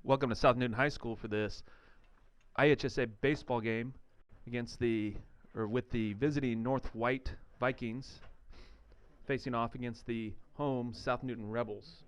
Welcome to South Newton High School for this IHSA baseball game with the visiting North White Vikings facing off against the home South Newton Rebels.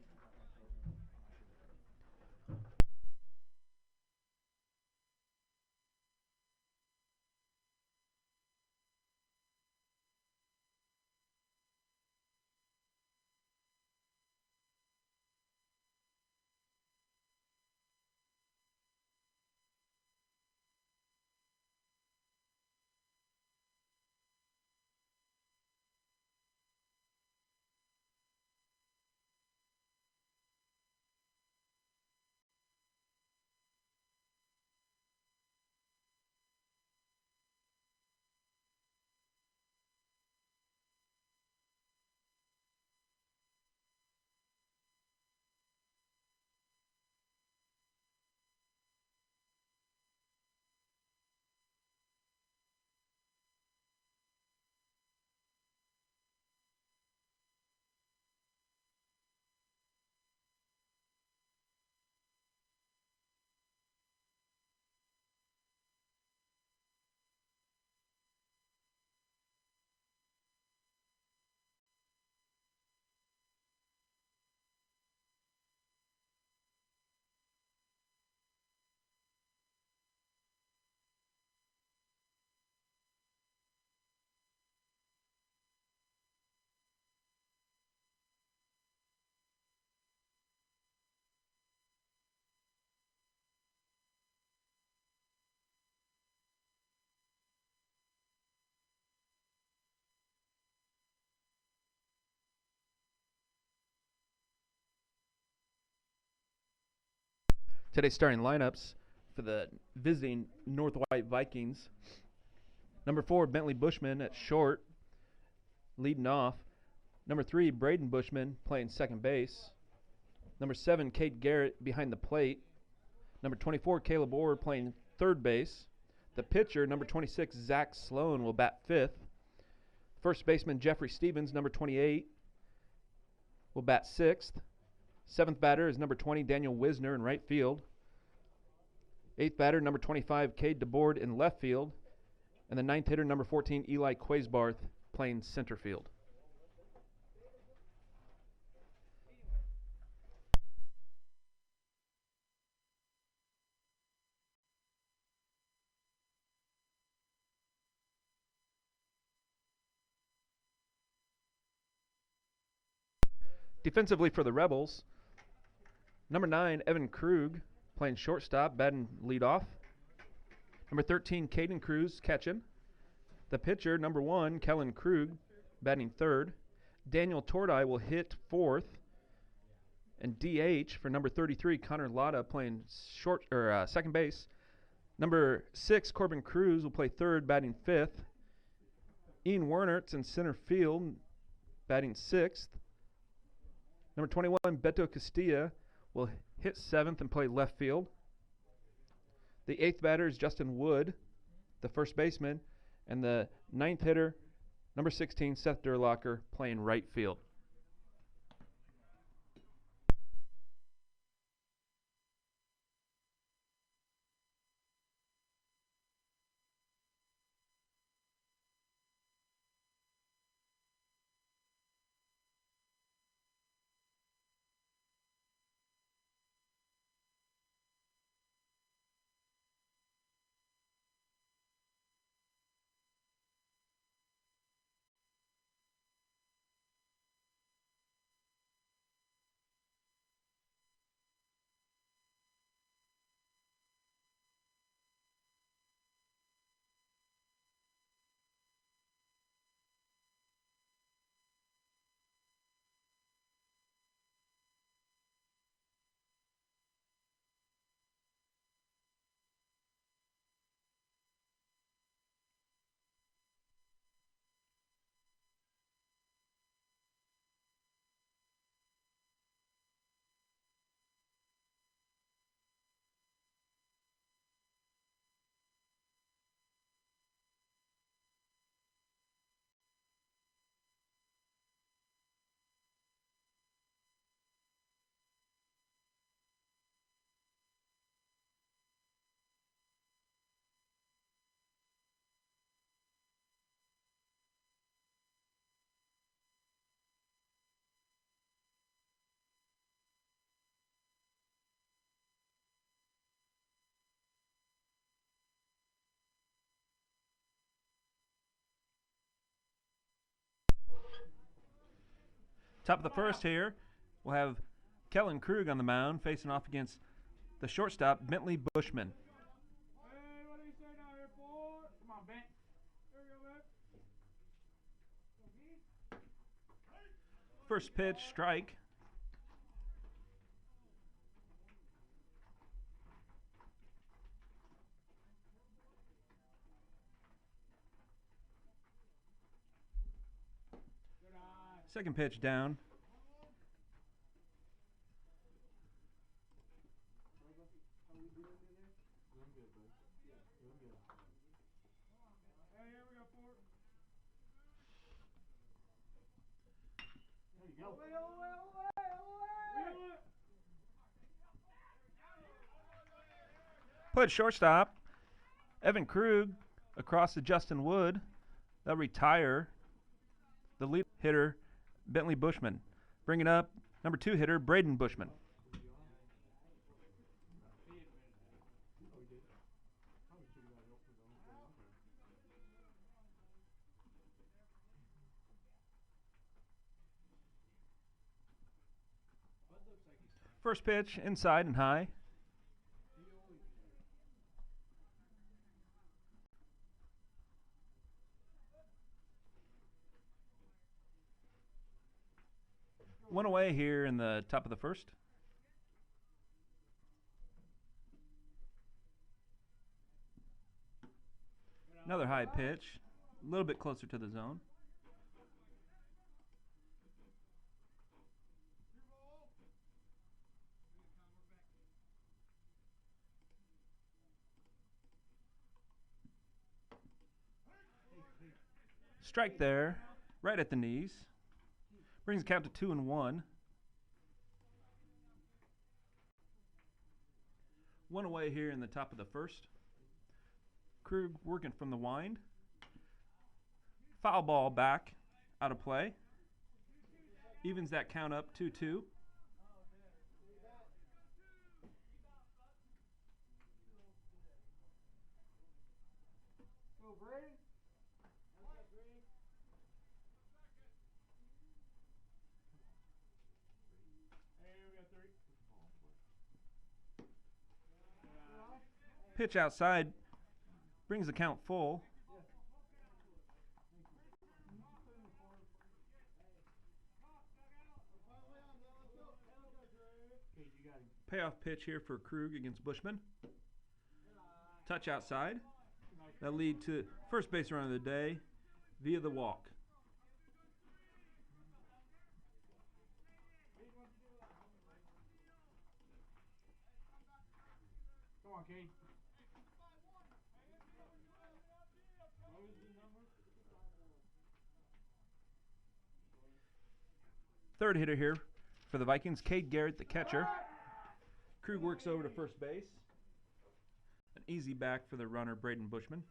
Today's starting lineups for the visiting North White Vikings. Number 4, Bentley Bushman at short, leading off. Number 3, Braden Bushman playing second base. Number 7, Kate Garrett behind the plate. Number 24, Caleb Orr playing third base. The pitcher, number 26, Zach Sloan, will bat fifth. First baseman, Jeffrey Stevens, number 28, will bat sixth. Seventh batter is number 20, Daniel Wisner in right field. Eighth batter, number 25, Cade DeBoard in left field. And the ninth hitter, number 14, Eli Quaisbarth, playing center field. Defensively for the Rebels, number 9, Evan Krug, playing shortstop, batting leadoff. Number 13, Caden Cruz, catching. The pitcher, number 1, Kellen Krug, batting third. Daniel Tordai will hit fourth. And DH for number 33, Connor Lotta, playing second base. Number 6, Corbin Cruz, will play third, batting fifth. Ian Wernert's in center field, batting sixth. Number 21, Beto Castilla, will hit seventh and play left field. The eighth batter is Justin Wood, the first baseman. And the ninth hitter, number 16, Seth Durlocker, playing right field. Top of the first here, we'll have Kellen Krug on the mound facing off against the shortstop, Bentley Bushman. Hey, what do you say now here, boy? Come on, Bent. There we go, Bent. First pitch, strike. Second pitch down. Hey, here we go, Fort. There you go. Away. Put shortstop, Evan Krug across to Justin Wood. They'll retire the lead hitter, Bentley Bushman. Bringing up number 2 hitter, Braden Bushman. First pitch, inside and high. One away here in the top of the first. Another high pitch, a little bit closer to the zone. Strike there, right at the knees. Brings the count to 2-1. One away here in the top of the first. Krug working from the wind. Foul ball back, out of play. Evens that count up 2-2. Go, Brady. Pitch outside, brings the count full. Payoff pitch here for Krug against Bushman. Touch outside. That'll lead to first base run of the day via the walk. Come on, Kate. Third hitter here for the Vikings, Cade Garrett, the catcher. Krug works over to first base. An easy back for the runner, Braden Bushman.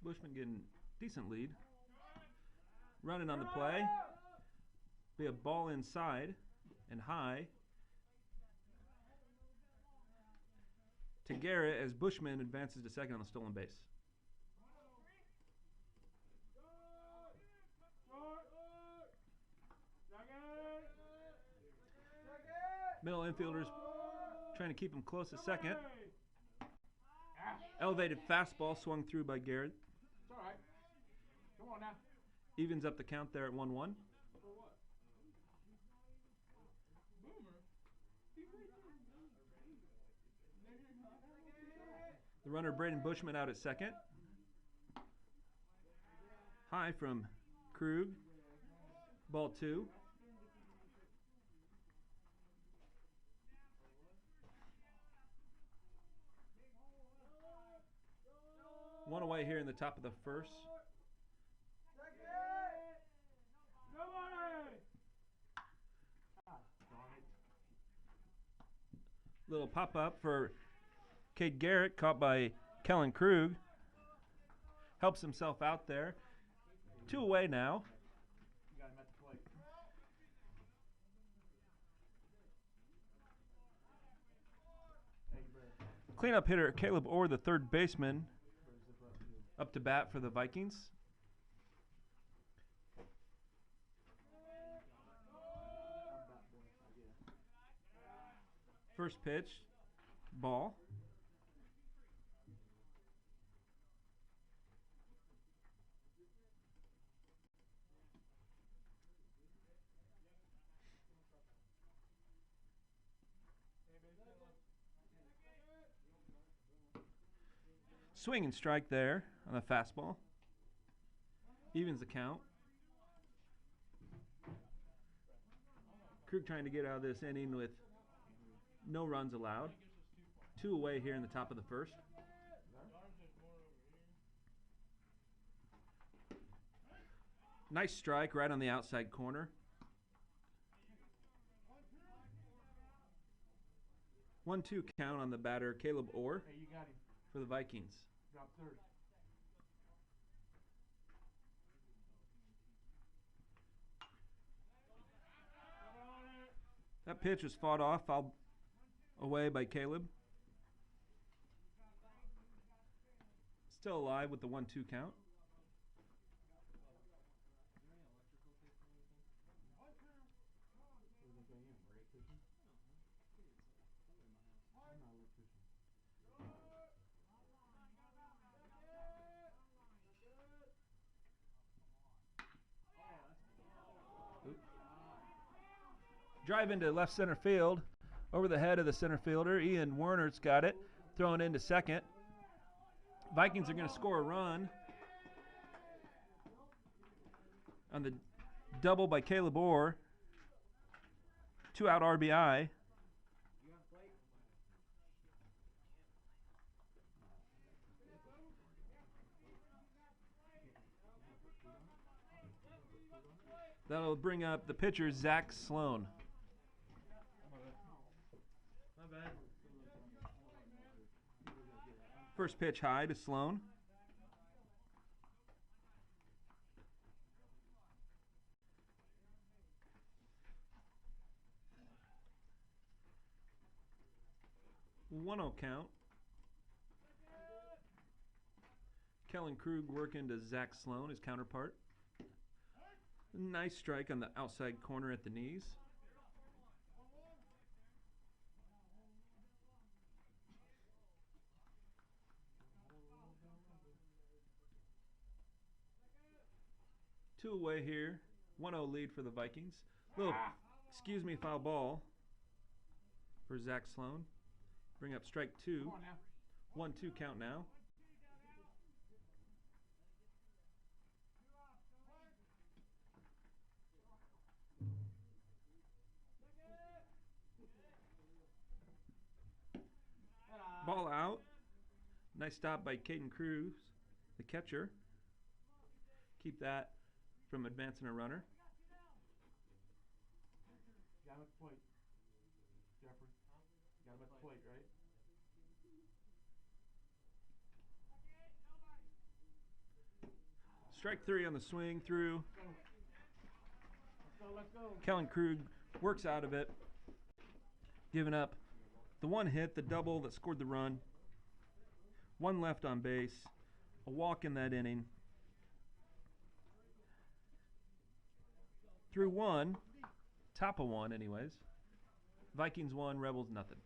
Bushman getting decent lead. Running on the play. Be a ball inside and high to Garrett as Bushman advances to second on the stolen base. Middle infielders trying to keep him close to second. Elevated fastball swung through by Garrett. It's all right. Come on now. Evens up the count there at 1-1. The runner Braden Bushman out at second. High from Krug. Ball 2. One away here in the top of the first. Little pop up for Cade Garrett, caught by Kellen Krug. Helps himself out there. 2 away now. You got him at the plate. Cleanup hitter Caleb Orr, the third baseman, up to bat for the Vikings. First pitch, ball. Swing and strike there on the fastball. Evens the count. Krug trying to get out of this inning with no runs allowed. 2 away here in the top of the first. Nice strike right on the outside corner. 1-2 count on the batter, Caleb Orr, Hey, you got him. for the Vikings. Drop third. That pitch was fought off, fouled away by Caleb. Still alive with the 1-2 count. Drive into left center field, over the head of the center fielder. Ian Werner's got it, throwing into second. Vikings are going to score a run on the double by Caleb Orr. 2-out RBI. That'll bring up the pitcher, Zach Sloan. First pitch high to Sloan. One-0 count. Kellen Krug working to Zach Sloan, his counterpart. Nice strike on the outside corner at the knees. Two away here. 1-0 lead for the Vikings. Little, excuse me, foul ball for Zach Sloan. Bring up strike 2. Come on now. 1-2 count now. Ball out. Nice stop by Caden Cruz, the catcher. Keep that from advancing a runner. Got him at the plate. Jeffrey. Got him at the plate, right? Strike 3 on the swing through. Let's go. Kellen Krug works out of it, giving up the one hit, the double that scored the run. 1 left on base, a walk in that inning. Through 1, top of 1 anyways. Vikings 1, Rebels nothing.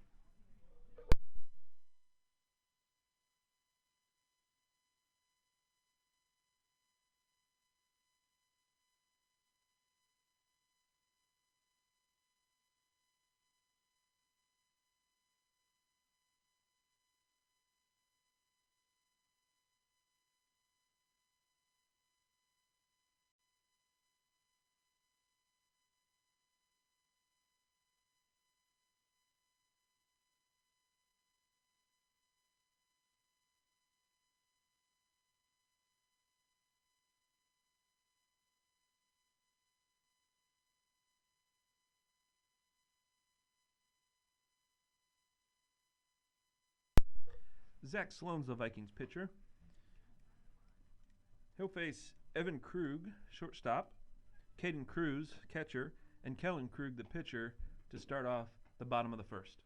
Zach Sloan's the Vikings pitcher. He'll face Evan Krug, shortstop, Caden Cruz, catcher, and Kellen Krug, the pitcher, to start off the bottom of the first.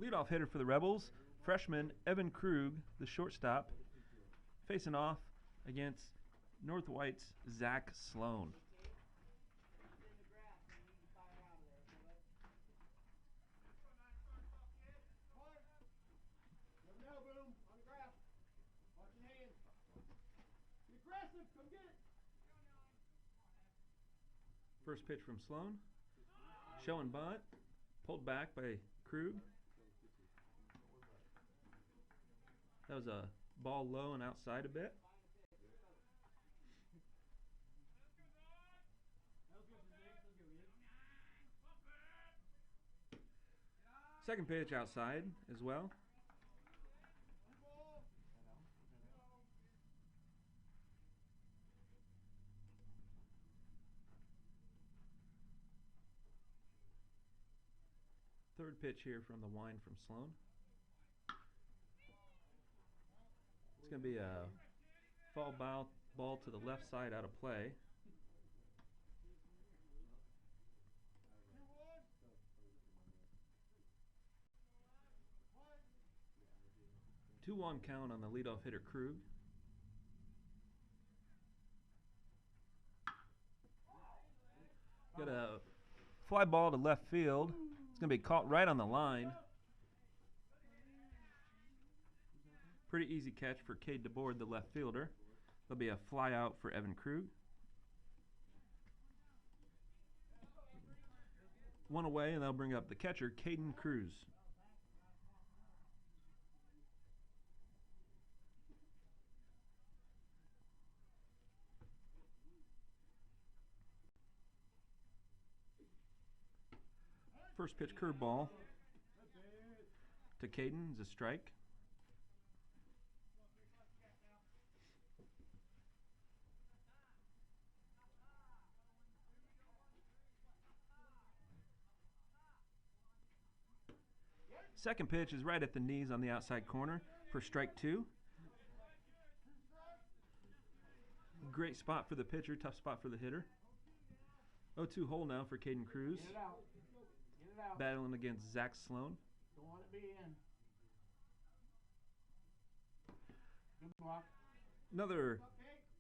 Leadoff hitter for the Rebels, freshman Evan Krug, the shortstop, facing off against North White's Zach Sloan. First pitch from Sloan. Showing bunt. Pulled back by Krug. That was a ball low and outside a bit. Second pitch outside as well. Third pitch here from the wine from Sloan. It's going to be a foul ball to the left side out of play. 2-1 count on the leadoff hitter Krug. Got a fly ball to left field. It's going to be caught right on the line. Pretty easy catch for Cade DeBoard, the left fielder. There'll be a fly out for Evan Krug. One away, and they'll bring up the catcher, Caden Cruz. First pitch curveball to Caden is a strike. Second pitch is right at the knees on the outside corner for strike 2. Great spot for the pitcher, tough spot for the hitter. 0-2 hole now for Caden Cruz. Get it out. Get it out. Battling against Zach Sloan. Don't want it to be in. Good block. Another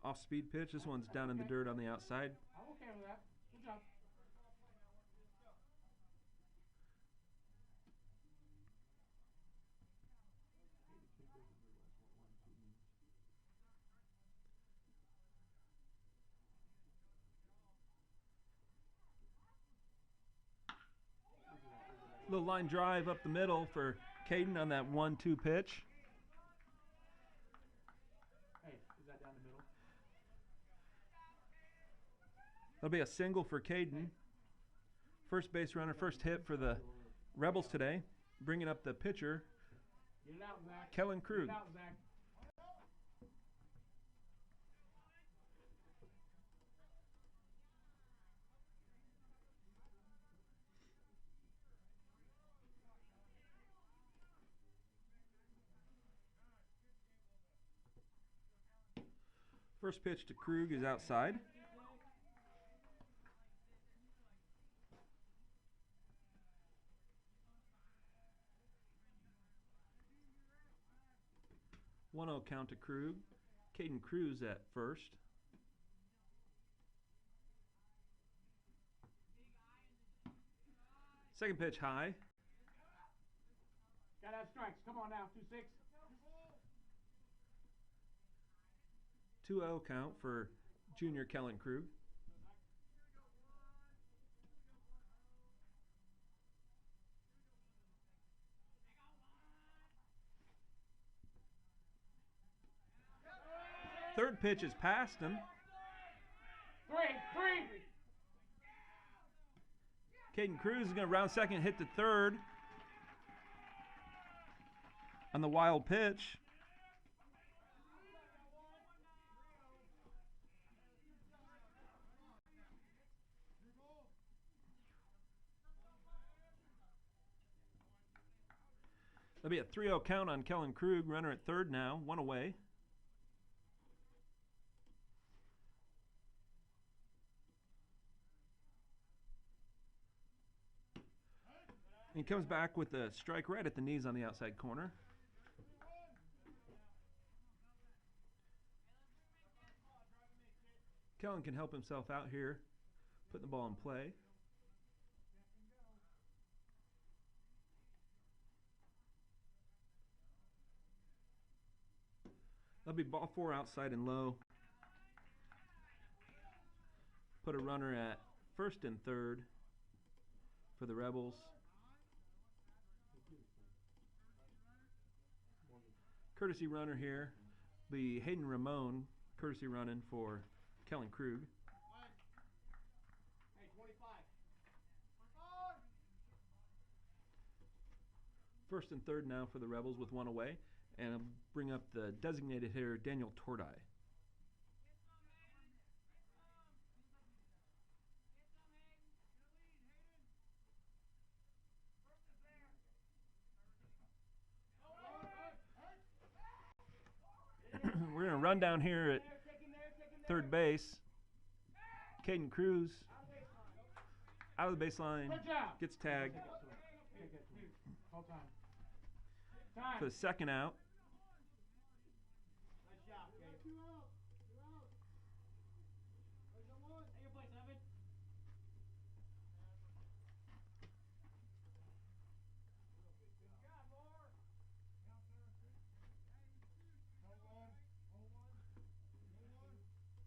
off-speed pitch. This one's down in the dirt on the outside. I'm okay with that. Good job. Little line drive up the middle for Caden on that 1-2 pitch. Hey, is that down the middle? That'll be a single for Caden. First base runner, first hit for the Rebels today. Bringing up the pitcher, Get it out, Zach. Kellen Get Krug. it out, Zach. First pitch to Krug is outside. One 0 count to Krug. Caden Cruz at first. Second pitch high. Gotta have strikes. Come on now. 2-6. 2-0 count for junior Kellen Krug. Third pitch is past him. 3. Caden Cruz is going to round second, hit to third on the wild pitch. There'll be a 3-0 count on Kellen Krug, runner at third now, one away. He comes back with a strike right at the knees on the outside corner. Kellen can help himself out here, putting the ball in play. That'll be ball 4 outside and low. Put a runner at first and third for the Rebels. Courtesy runner here be Hayden Ramon, courtesy running for Kellen Krug. Hey, 25. First and third now for the Rebels with one away. And I'll bring up the designated hitter, Daniel Tordai. We're going to run down here at third base. Caden Cruz out of the baseline, gets tagged for the second out.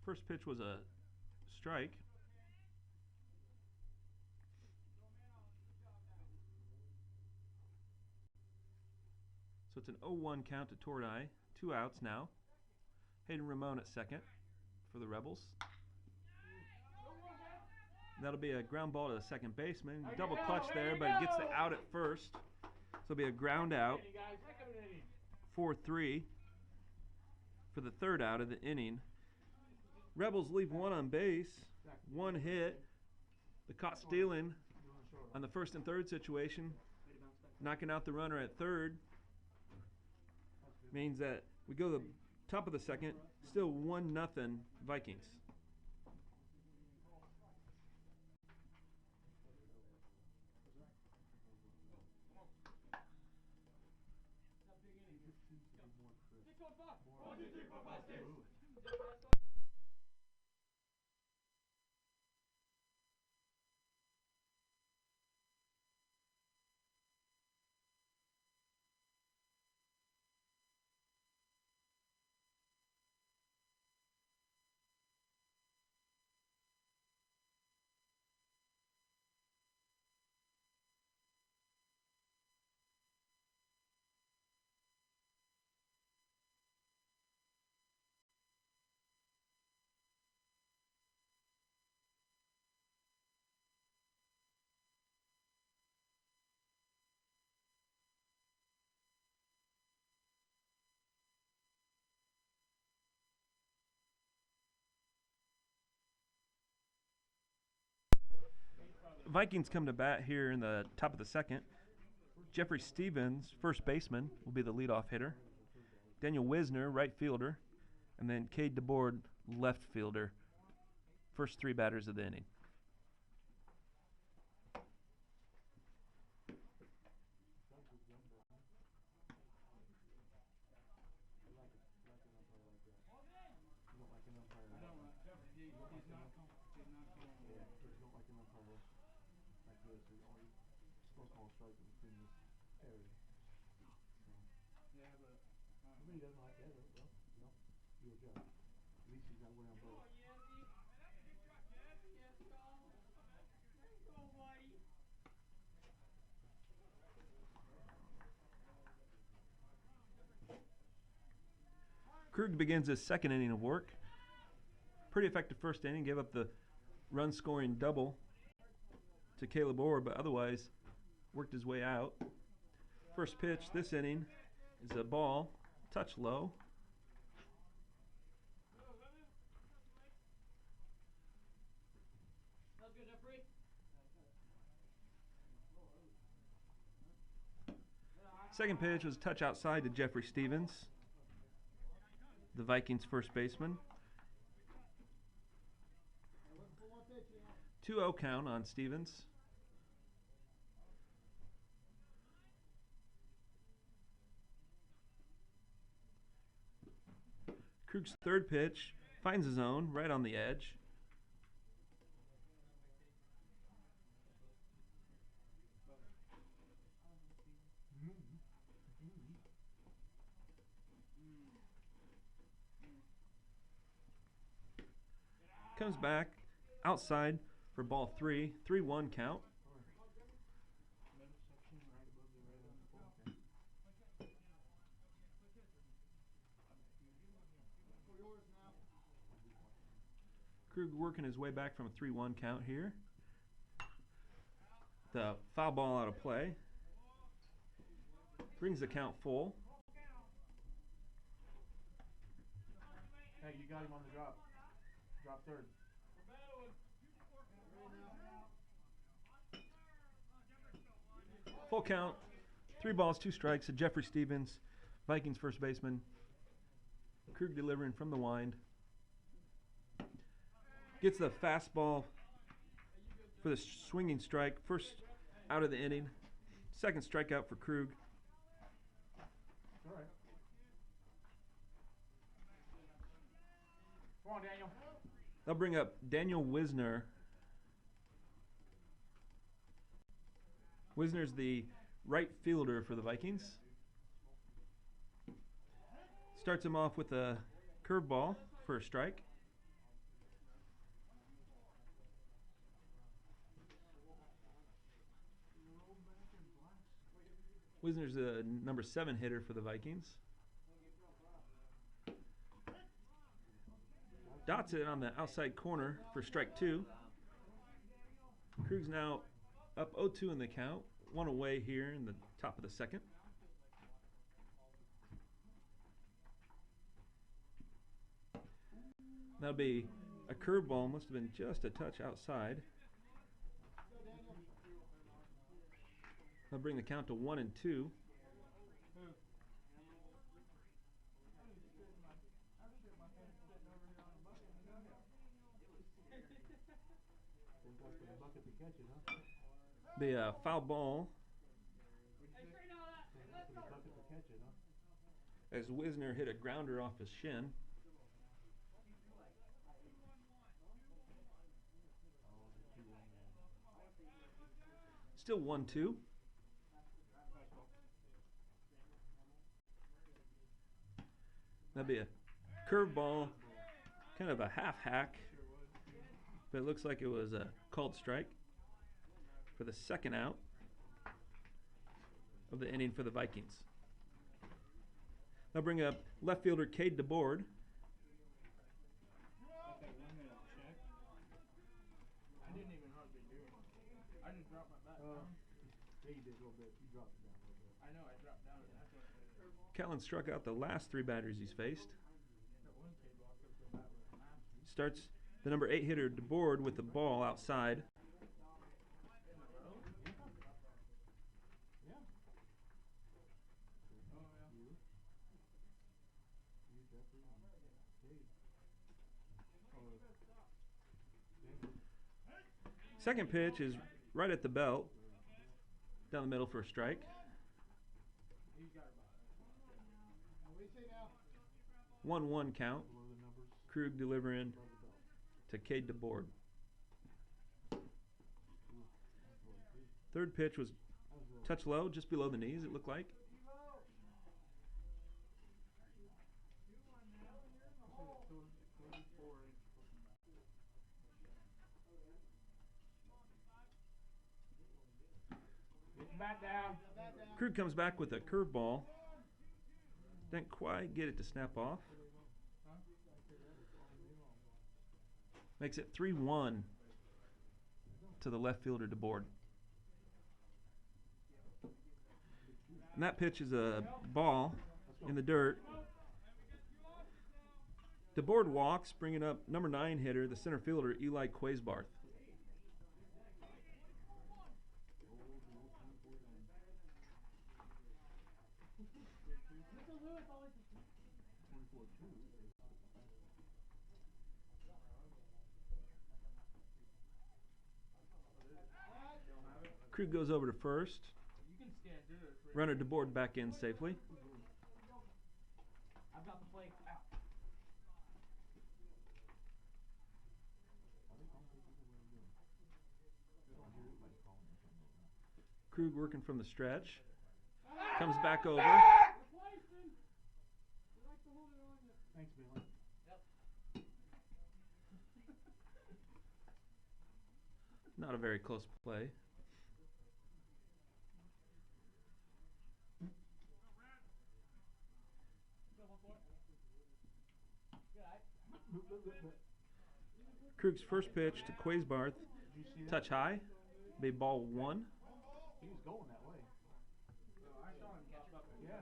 First pitch was a strike. So it's an 0-1 count to Tordai. 2 outs now. Hayden Ramon at second for the Rebels. That'll be a ground ball to the second baseman. Double clutch there, but he gets the out at first. So it'll be a ground out. 4-3 for the third out of the inning. Rebels leave one on base, 1 hit. The caught stealing on the first and third situation, knocking out the runner at third. Means that we go to the top of the second, still 1-0 Vikings. Vikings come to bat here in the top of the second. Jeffrey Stevens, first baseman, will be the leadoff hitter. Daniel Wisner, right fielder. And then Cade DeBoard, left fielder. First 3 batters of the inning. Krug begins his second inning of work. Pretty effective first inning, gave up the run-scoring double to Caleb Orr, but otherwise worked his way out. First pitch this inning is a ball, touch low. Second pitch was a touch outside to Jeffrey Stevens, the Vikings first baseman. 2-0 count on Stevens. Krug's third pitch finds his zone right on the edge. Comes back outside for ball 3, 3-1 count. Krug working his way back from a 3-1 count here. The foul ball out of play brings the count full. Hey, you got him on the drop. Drop third. Full count, 3 balls, 2 strikes to Jeffrey Stevens, Vikings first baseman. Krug delivering from the wind. Gets the fastball for the swinging strike. First out of the inning. Second strikeout for Krug. All right. Come on, Daniel. They'll bring up Daniel Wisner. Wisner's the right fielder for the Vikings. Starts him off with a curveball for a strike. Wisner's a number 7 hitter for the Vikings. Dots it on the outside corner for strike 2. Krug's now up 0-2 in the count. 1 away here in the top of the second. That'll be a curveball. Must have been just a touch outside. That'll bring the count to 1-2. Be a foul ball as Wisner hit a grounder off his shin. Still 1-2. That'd be a curveball, kind of a half hack, but it looks like it was a called strike for the second out of the inning for the Vikings. They'll bring up left fielder Cade DeBoard. Okay, 1 minute, check. I didn't even hardly do it. I just dropped my bat down. Yeah, you did a little bit. You dropped it down a little bit. I know, I dropped down and that's what I did. Kellen struck out the last 3 batters he's faced. Starts the number 8 hitter DeBoard with the ball outside. Second pitch is right at the belt, down the middle for a strike. 1-1 count. Krug delivering to Cade DeBoard. Third pitch was touch low, just below the knees, it looked like. Bat down. Krug comes back with a curveball. Didn't quite get it to snap off. Makes it 3-1 to the left fielder DeBoard. And that pitch is a ball in the dirt. DeBoard walks, bringing up number 9 hitter, the center fielder, Eli Quaisbarth. Krug goes over to first. Runner DeBoard back in safely. I've got the play out. Krug working from the stretch. Comes back over. Thanks, Billy. Not a very close play. Krug's first pitch to Quaisbarth. Did you see that? Touch high. Be ball 1. He was going that way. I saw him catch up. Yeah.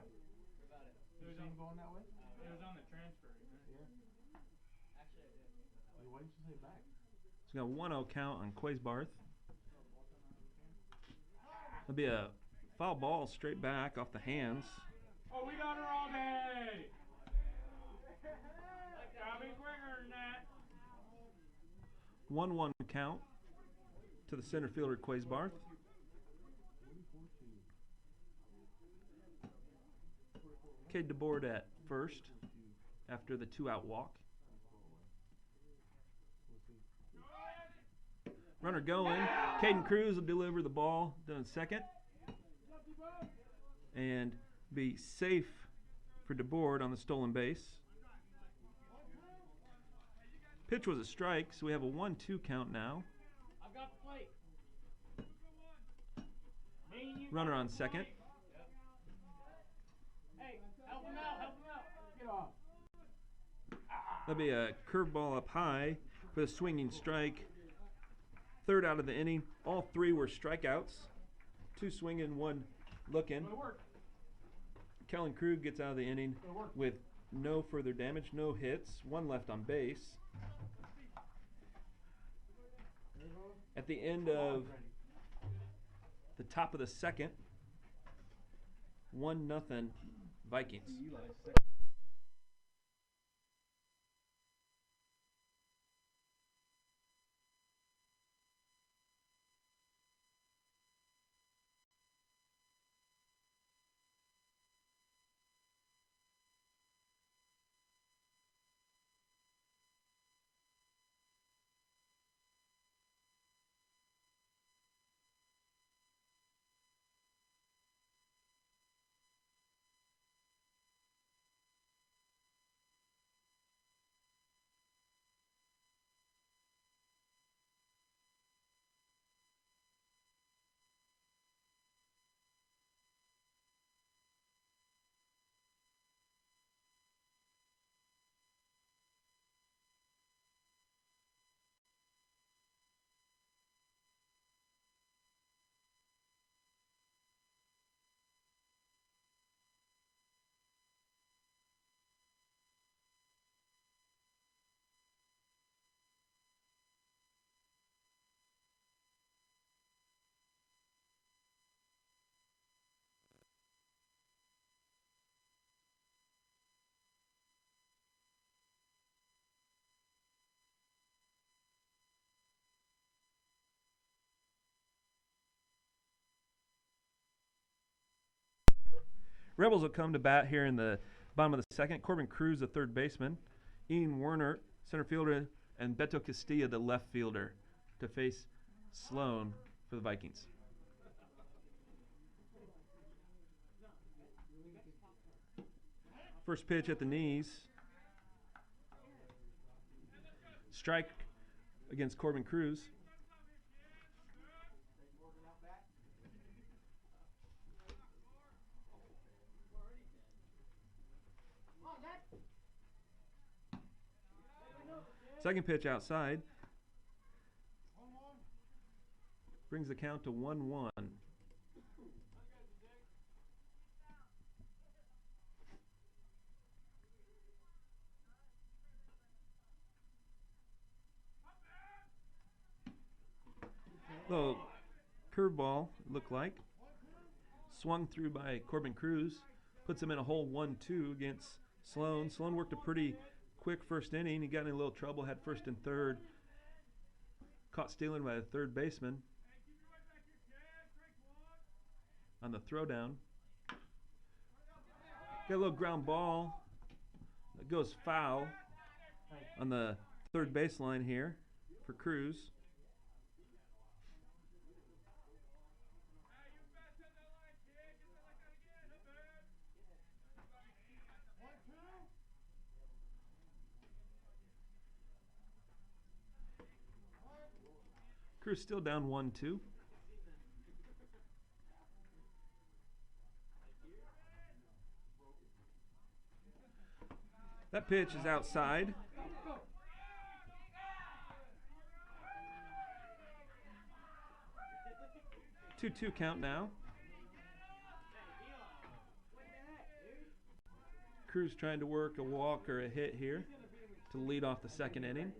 You see him going that way? It was on the transfer. Yeah. Actually, I did. Why didn't you say back? He's got a 1-0 count on Quaisbarth. That'll be a foul ball straight back off the hands. Oh, we got her all day. Gotta be quicker than that. 1-1 count to the center fielder Quaisbarth. Cade DeBoard at first after the 2-out walk. Runner going. Caden Cruz will deliver the ball down second. And be safe for DeBoard on the stolen base. Pitch was a strike, so we have a 1-2 count now. I've got the plate. Runner on second. Hey, help him out, help him out. Get off. That'll be a curveball up high for the swinging strike. Third out of the inning. All 3 were strikeouts. 2 swinging, 1 looking. Kellen Krug gets out of the inning with no further damage, no hits, 1 left on base. At the end of the top of the second, 1-0 Vikings. Rebels will come to bat here in the bottom of the second. Corbin Cruz, the third baseman. Ian Werner, center fielder. And Beto Castilla, the left fielder, to face Sloan for the Vikings. First pitch at the knees. Strike against Corbin Cruz. Second pitch outside. Brings the count to 1-1. So, curveball, looked like. Swung through by Corbin Cruz. Puts him in a hole 1-2 against Sloan. Sloan worked a pretty quick first inning. He got in a little trouble, had first and third. Caught stealing by the third baseman on the throwdown. Got a little ground ball that goes foul on the third baseline here for Cruz. Cruz still down 1-2. That pitch is outside. 2-2 count now. Cruz trying to work a walk or a hit here to lead off the second inning.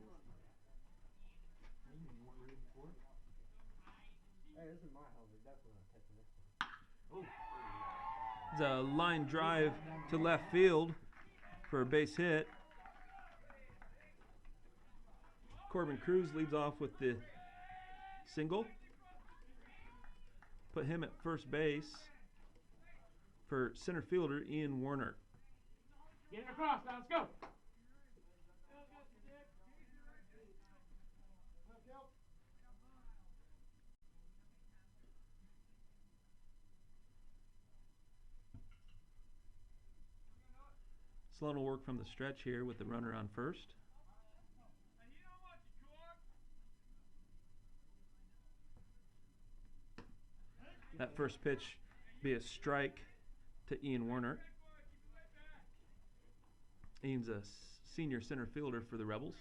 It's a line drive to left field for a base hit. Corbin Cruz leads off with the single. Put him at first base for center fielder Ian Warner. Get it across now, let's go. Sloan will work from the stretch here with the runner on first. That first pitch be a strike to Ian Warner. Ian's a senior center fielder for the Rebels.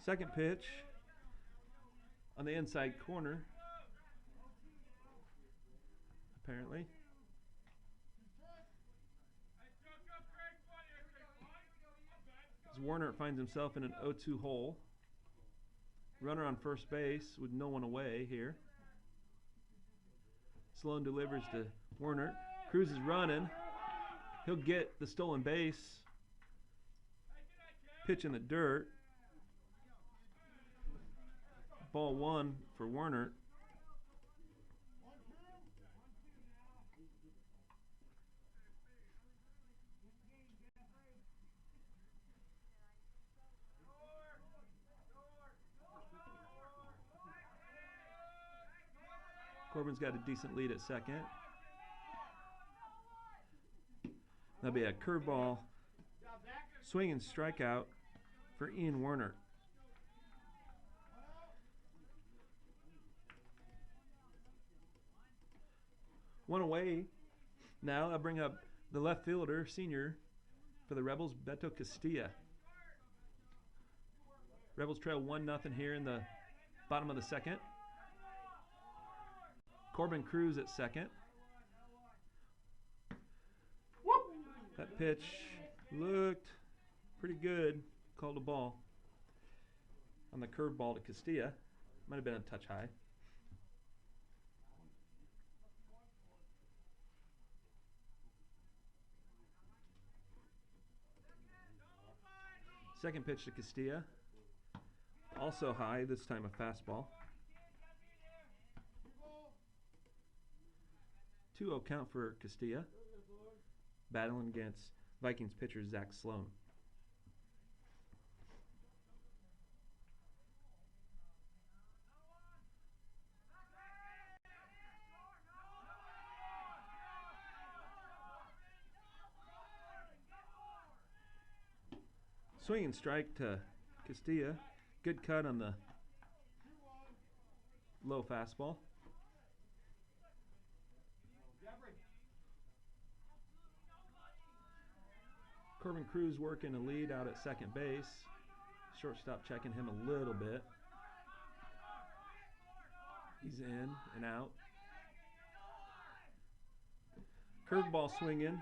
Second pitch on the inside corner, apparently. As Warner finds himself in an 0-2 hole. Runner on first base with no one away here. Sloan delivers to Warner. Cruz is running. He'll get the stolen base. Pitch in the dirt. Ball one for Warner. Corbin's got a decent lead at second. That'll be a curveball swing and strikeout for Ian Warner. One away. Now I'll bring up the left fielder, senior, for the Rebels, Beto Castilla. Rebels trail 1-0 here in the bottom of the second. Corbin Cruz at second. That pitch looked pretty good. Called a ball on the curveball to Castilla. Might have been a touch high. Second pitch to Castilla. Also high, this time a fastball. 2-0 count for Castilla. Battling against Vikings pitcher Zach Sloan. Swing and strike to Castilla. Good cut on the low fastball. Corbin Cruz working a lead out at second base. Shortstop checking him a little bit. He's in and out. Curveball swinging.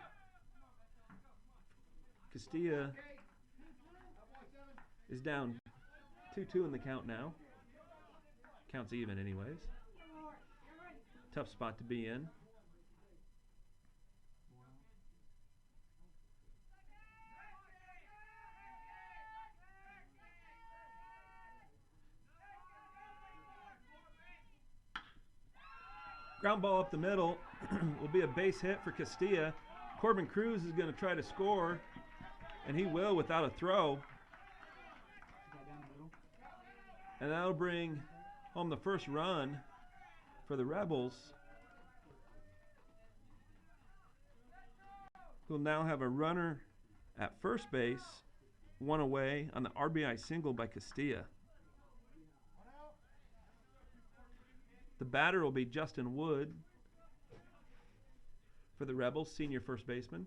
Castilla is down 2-2 in the count now. Count's even anyways. Tough spot to be in. Ground ball up the middle will be a base hit for Castilla. Corbin Cruz is going to try to score, and he will without a throw. And that'll bring home the first run for the Rebels, who will now have a runner at first base, one away on the RBI single by Castilla. The batter will be Justin Wood for the Rebels, senior first baseman.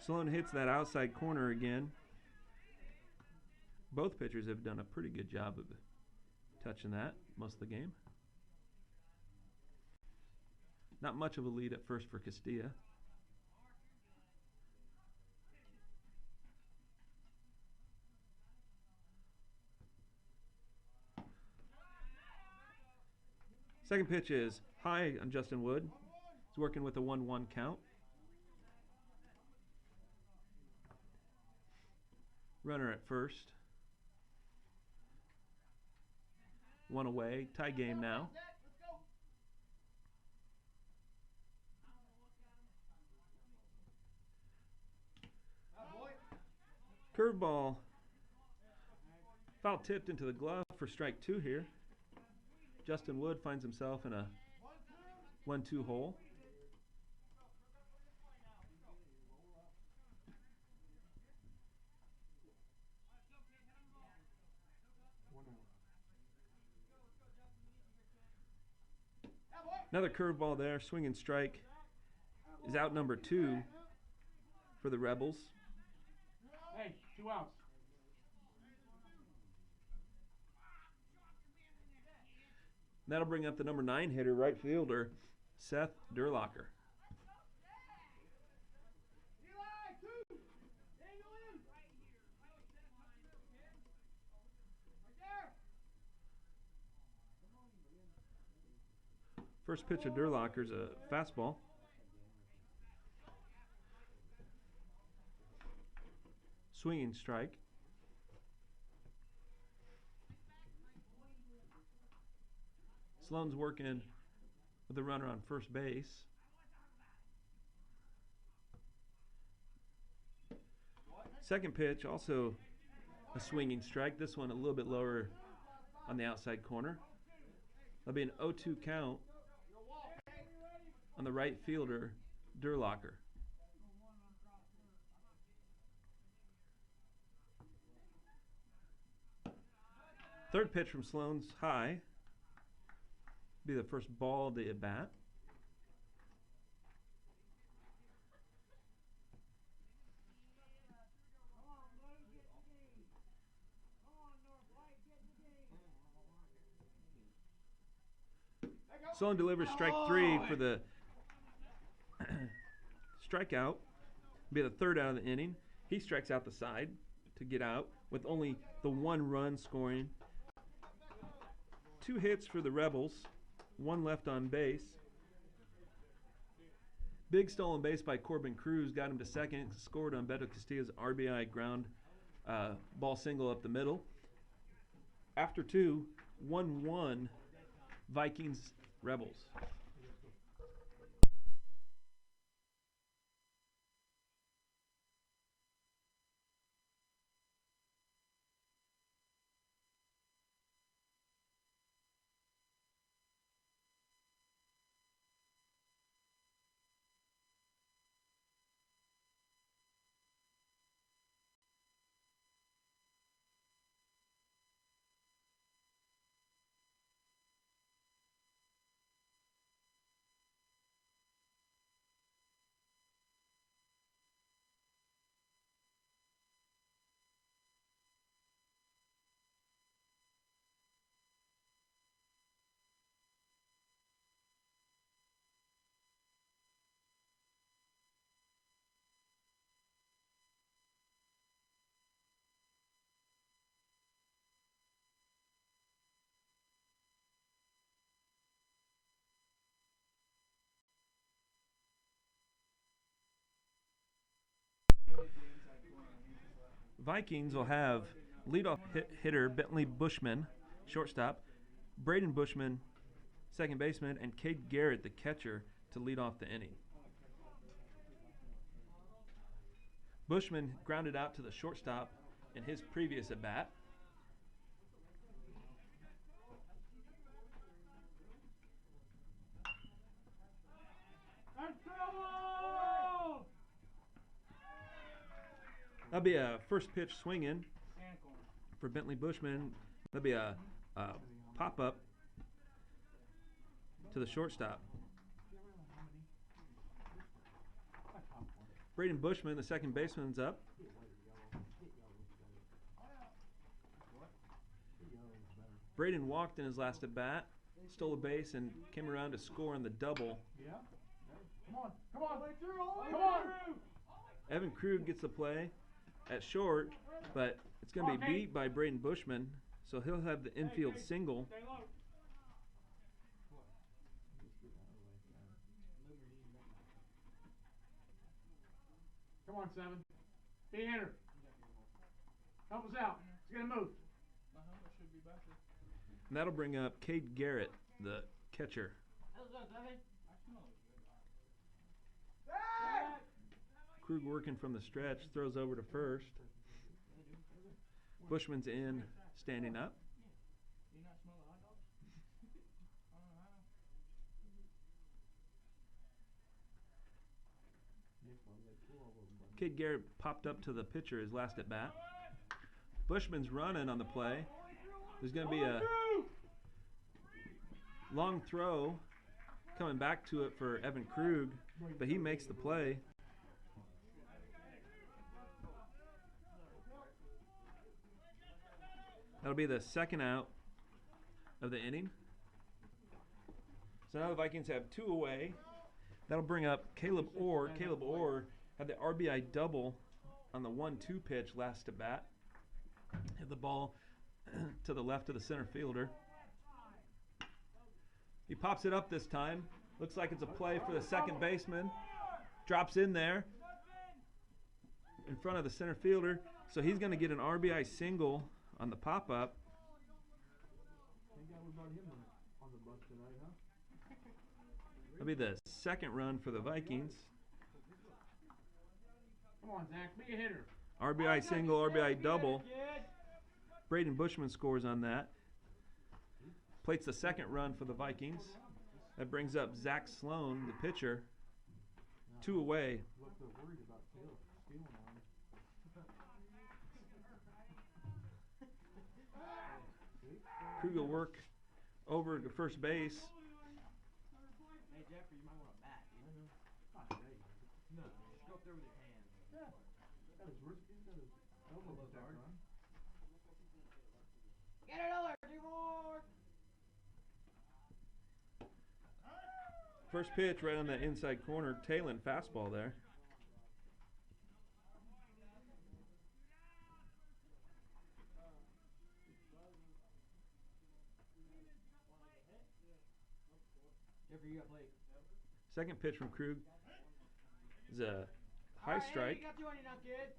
Sloan hits that outside corner again. Both pitchers have done a pretty good job of touching that most of the game. Not much of a lead at first for Castilla. Second pitch is high on Justin Wood. He's working with a 1-1 count. Runner at first. One away. Tie game now. Curveball. Foul tipped into the glove for strike 2 here. Justin Wood finds himself in a 1-2 hole. Another curveball there, swing and strike is out number 2 for the Rebels. Hey, 2 outs. That'll bring up the number 9 hitter, right fielder, Seth Durlacher. First pitch of Durlacher's a fastball. Swinging strike. Sloan's working with the runner on first base. Second pitch, also a swinging strike. This one a little bit lower on the outside corner. That'll be an 0-2 count on the right fielder, Durlacher. Third pitch from Sloan's high. Be the first ball of the at bat. Sloan delivers strike 3 for the strikeout. Be the third out of the inning. He strikes out the side to get out with only the 1 run scoring. 2 hits for the Rebels. 1 left on base. Big stolen base by Corbin Cruz got him to second. Scored on Beto Castilla's RBI ground ball single up the middle. After 2, 1-1 Vikings Rebels. Vikings will have leadoff hitter Bentley Bushman, shortstop, Braden Bushman second baseman, and Cade Garrett, the catcher, to lead off the inning. Bushman grounded out to the shortstop in his previous at bat. That'll be a first pitch swing in for Bentley Bushman. That'll be a pop up to the shortstop. Braden Bushman, the second baseman's up. Braden walked in his last at bat, stole a base, and came around to score on the double. Come on! Evan Krug gets the play at short, but it's going to be beat by Braden Bushman, so he'll have the infield single. Come on, 7. Be a hitter. Help us out. It's going to move. My helmet should be back there. And that'll bring up Cade Garrett, the catcher. Krug working from the stretch, throws over to first. Bushman's in, standing up. Do you not smell the hot dogs? I don't know how. Cade Garrett popped up to the pitcher his last at bat. Bushman's running on the play. There's going to be a long throw coming back to it for Evan Krug, but he makes the play. That'll be the second out of the inning. So now the Vikings have 2 away. That'll bring up Caleb Orr. Caleb Orr had the RBI double on the 1-2 pitch last at bat. Hit the ball to the left of the center fielder. He pops it up this time. Looks like it's a play for the second baseman. Drops in there in front of the center fielder. So he's going to get an RBI single on the pop-up. That'll be the second run for the Vikings. Come on, Zach. Be a hitter. RBI single, RBI double. Braden Bushman scores on that. Plates the second run for the Vikings. That brings up Zach Sloan, the pitcher. 2 away. Krug will work over to first base. Hey Jeffrey, you might want a bat. No, just go up there with your hands. Get it over, D-Ward! First pitch right on that inside corner. Talon fastball there. Jeffrey, you got play. Second pitch from Krug is a high strike. You got 2 on you now, kid.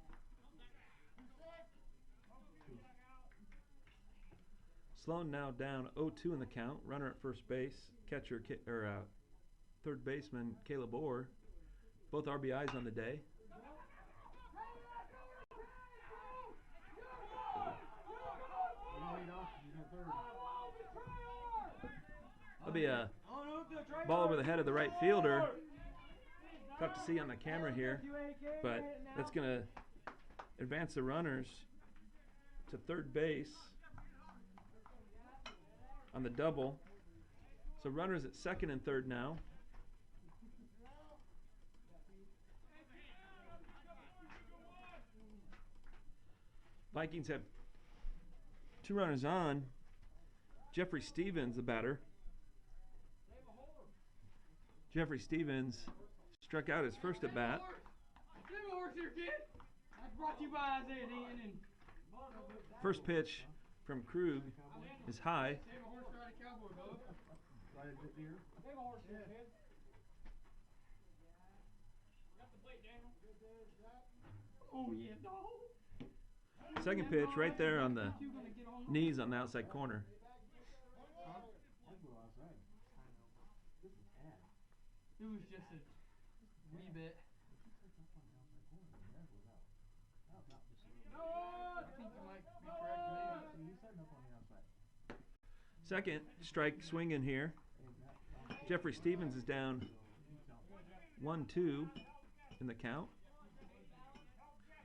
Sloan now down 0-2 in the count. Runner at first base. Catcher third baseman Caleb Orr. Both RBIs on the day. That'll be a ball over the head of the right fielder. Tough to see on the camera here, but that's going to advance the runners to third base on the double. So runners at second and third now. Vikings have 2 runners on. Jeffrey Stevens, the batter. Jeffrey Stevens struck out his first at bat. Save a horse here, kid. That's brought to you by Isaiah Dean and First pitch from Krug is high. save a horse to ride a cowboy, Bubba. Save a horse here, kid. Got the plate, Daniel. Oh yeah, dog. Second pitch right there on the knees on the outside corner. It was just a wee bit. No! I think you might be correct, maybe. Second strike swinging here. Jeffrey Stevens is down 1-2 in the count.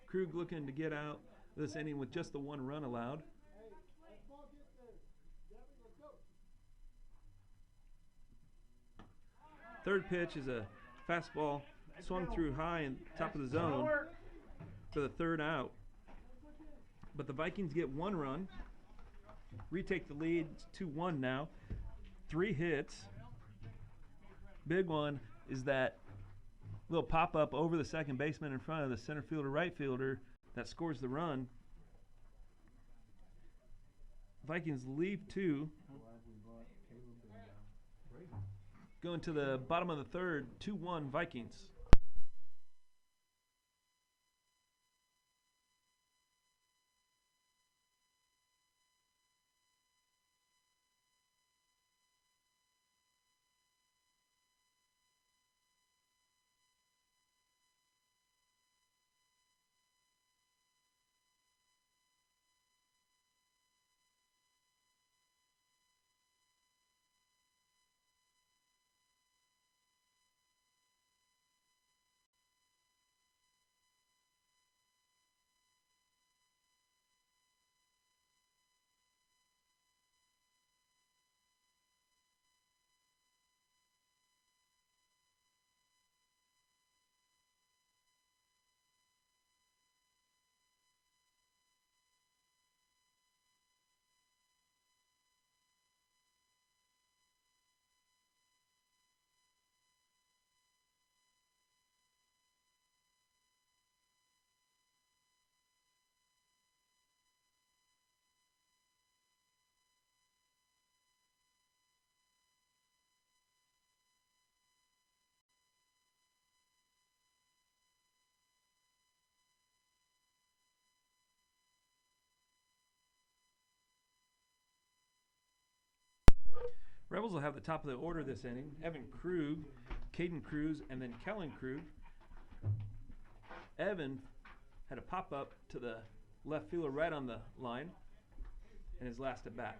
Krug looking to get out this inning with just the one run allowed. Third pitch is a fastball swung through high and top of the zone for the third out. But the Vikings get one run, retake the lead. It's 2-1 now. 3 hits. Big one is that little pop-up over the second baseman in front of the center fielder, right fielder that scores the run. Vikings leave 2. Going to the bottom of the third, 2-1 Vikings. Rebels will have the top of the order this inning. Evan Krug, Caden Cruz, and then Kellen Krug. Evan had a pop-up to the left fielder right on the line in his last at bat.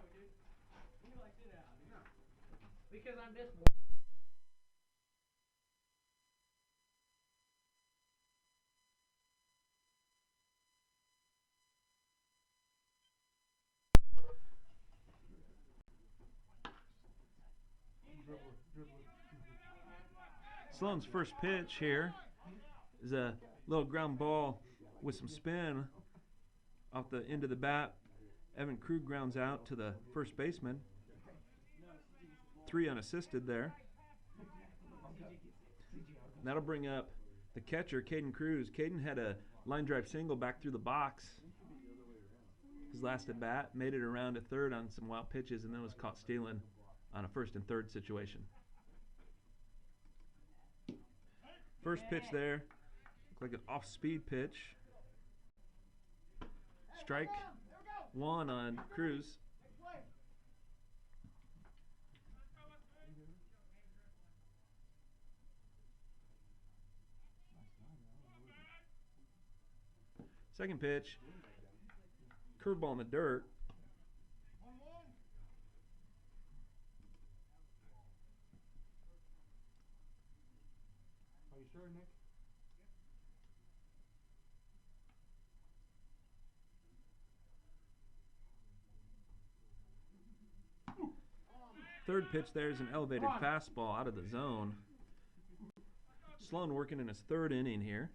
Because I missed one. Sloan's first pitch here is a little ground ball with some spin off the end of the bat. Evan Krug grounds out to the first baseman. 3 unassisted there. That'll bring up the catcher, Caden Cruz. Caden had a line drive single back through the box his last at bat, made it around to third on some wild pitches, and then was caught stealing on a first and third situation. First pitch there, looked like an off-speed pitch. Strike 1 on Cruz. Second pitch, curveball in the dirt. Are you sure, Nick? Third pitch there is an elevated fastball out of the zone. Sloan working in his third inning here.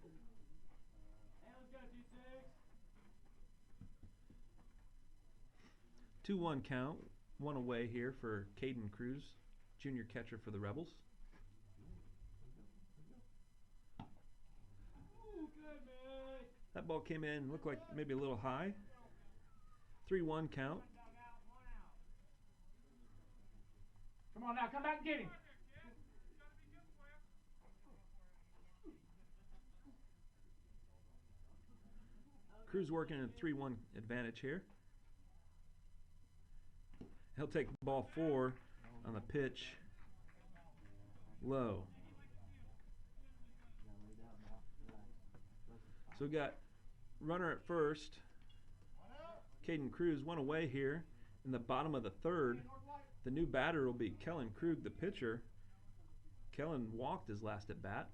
2-1 count, 1 away here for Caden Cruz, junior catcher for the Rebels. That ball came in, looked like maybe a little high. 3-1 count. Come on now, come back and get him. Cruz working in a 3-1 advantage here. He'll take ball 4 on the pitch. Low. So we got runner at first. Caden Cruz, one away here in the bottom of the third. The new batter will be Kellen Krug, the pitcher. Kellen walked his last at bat.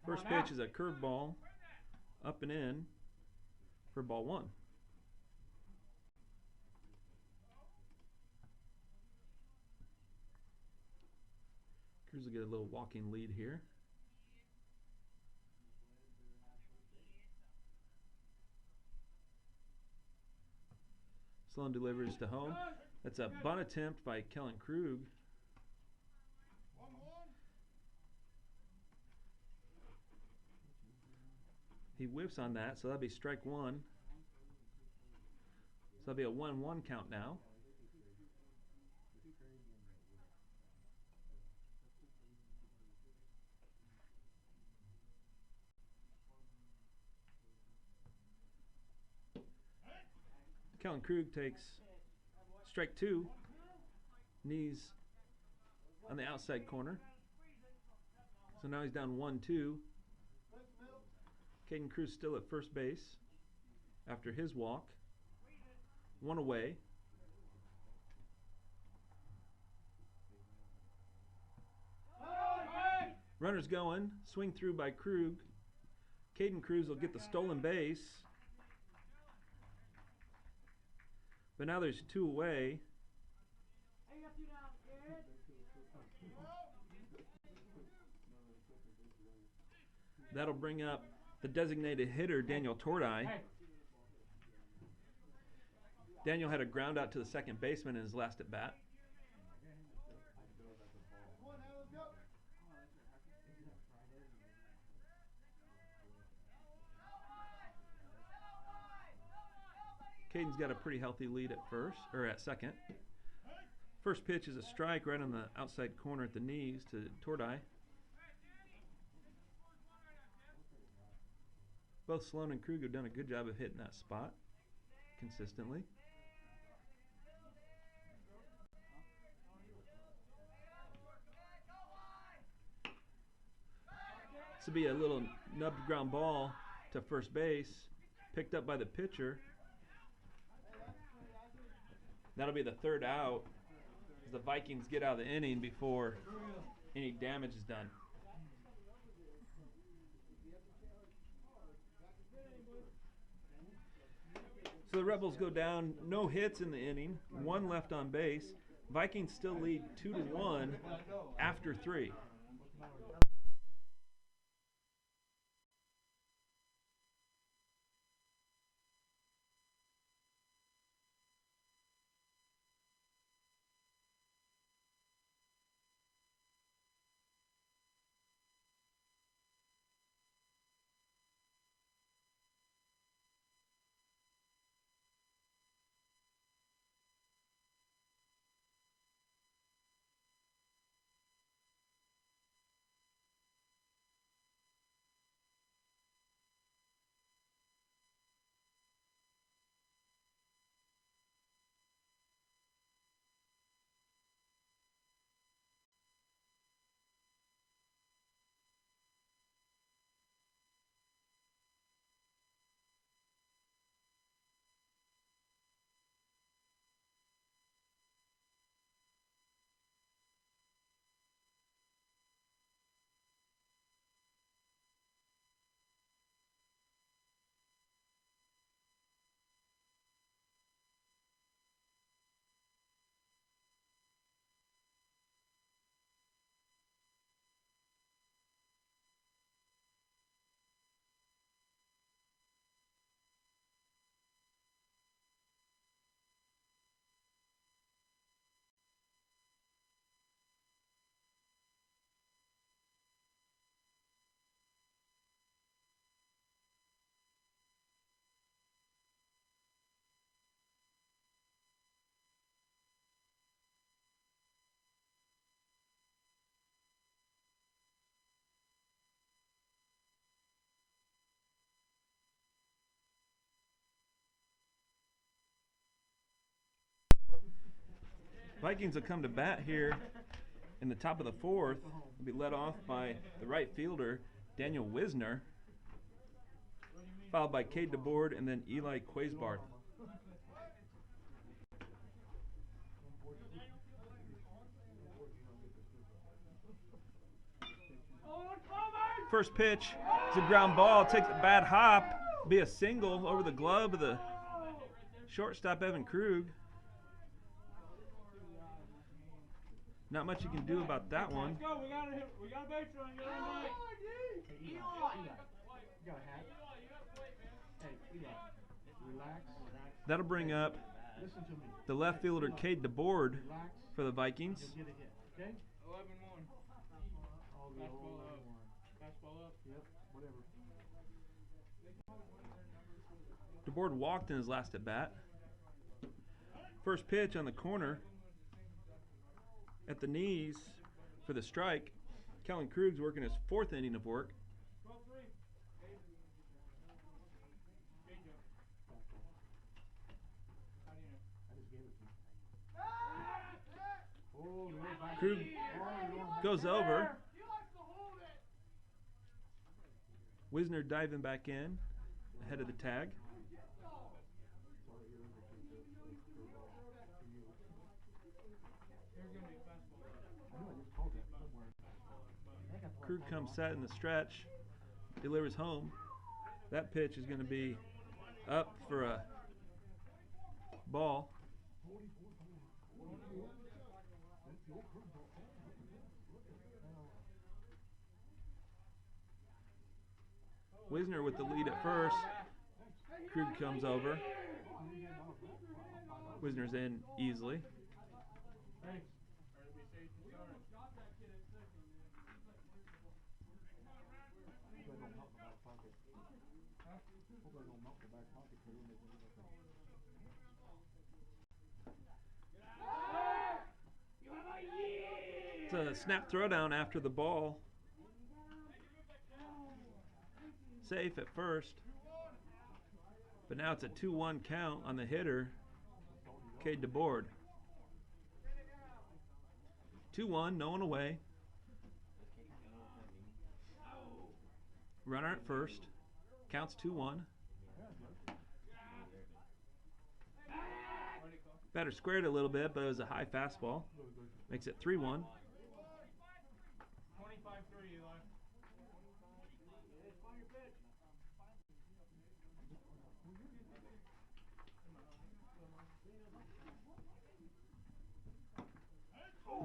First pitch is a curveball, up and in for ball one. Cruz will get a little walking lead here. Sloan delivers to home. That's a bunt attempt by Kellen Krug. He whiffs on that, so that'll be strike one. So that'll be a 1-1 count now. Kellen Krug takes strike two. Knees on the outside corner. So now he's down 1-2. Caden Cruz still at first base after his walk. One away. Runners going. Swing through by Krug. Caden Cruz will get the stolen base. But now there's two away. That'll bring up the designated hitter, Daniel Tordai. Daniel had a ground out to the second baseman in his last at bat. Caden's got a pretty healthy lead at first, or at second. First pitch is a strike right on the outside corner at the knees to Tordai. Both Sloan and Krug have done a good job of hitting that spot consistently. This will be a little nubbed ground ball to first base, picked up by the pitcher. That'll be the third out as the Vikings get out of the inning before any damage is done. So the Rebels go down, no hits in the inning, one left on base. Vikings still lead 2-1 after 3. Vikings will come to bat here in the top of the fourth. Will be led off by the right fielder, Daniel Wisner, followed by Cade DeBoard and then Eli Quasbarth. First pitch is a ground ball. Takes a bad hop. Be a single over the glove of the shortstop, Evan Krug. Not much you can do about that one. Let's go. We got a base run. Get on back. Hey, Eli. You got a hat? Hey, Eli. Relax. That'll bring up Listen to me. the left fielder, Cade DeBoard, Relax. for the Vikings. You'll get a hit. Okay? 11-1. All the Fastball old up. one. Fastball up. Yep. Whatever. DeBoard walked in his last at bat. First pitch on the corner at the knees for the strike. Kellen Krug's working his fourth inning of work. 12-3. How do you know? I just gave it to you. Oh, there's back. Krug goes over. Wisner diving back in ahead of the tag. There's going to be a fastball up. I know I just called that. Don't worry. Krug comes set in the stretch, delivers home. That pitch is going to be up for a ball. Wisner with the lead at first. Krug comes over. Wisner's in easily. Thanks. Or we say sorry. Hope I don't melt the back pocket. Huh? Hope I don't melt the back pocket for you. It's a snap throwdown after the ball. Safe at first. But now it's a 2-1 count on the hitter, Cade DeBoard. 2-1, no one away. Runner at first. Counts 2-1. Batter squared a little bit, but it was a high fastball. Makes it 3-1. 25-3, Eli.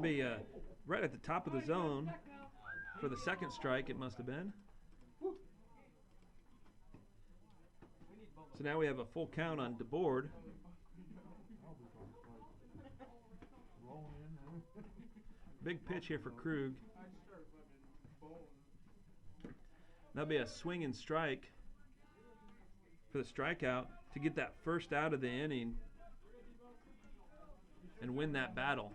Be right at the top of the zone for the second strike, it must have been. So now we have a full count on DeBoard. Big pitch here for Krug. That'll be a swing and strike for the strikeout to get that first out of the inning and win that battle.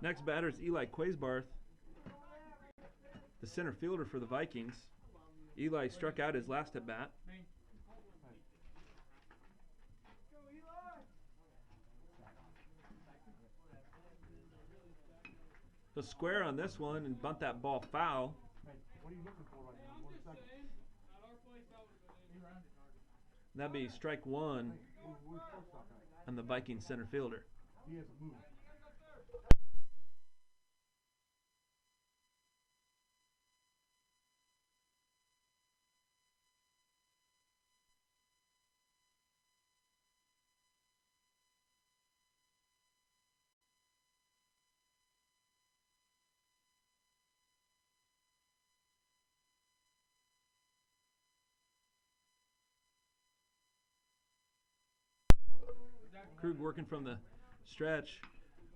Next batter is Eli Quasbarth, the center fielder for the Vikings. Eli struck out his last at bat. He'll square on this one and bunt that ball foul. Hey, what are you looking for right now? 1 second. That'd be strike one Where's shortstop at? on the Vikings center fielder. He hasn't moved. Krug working from the stretch.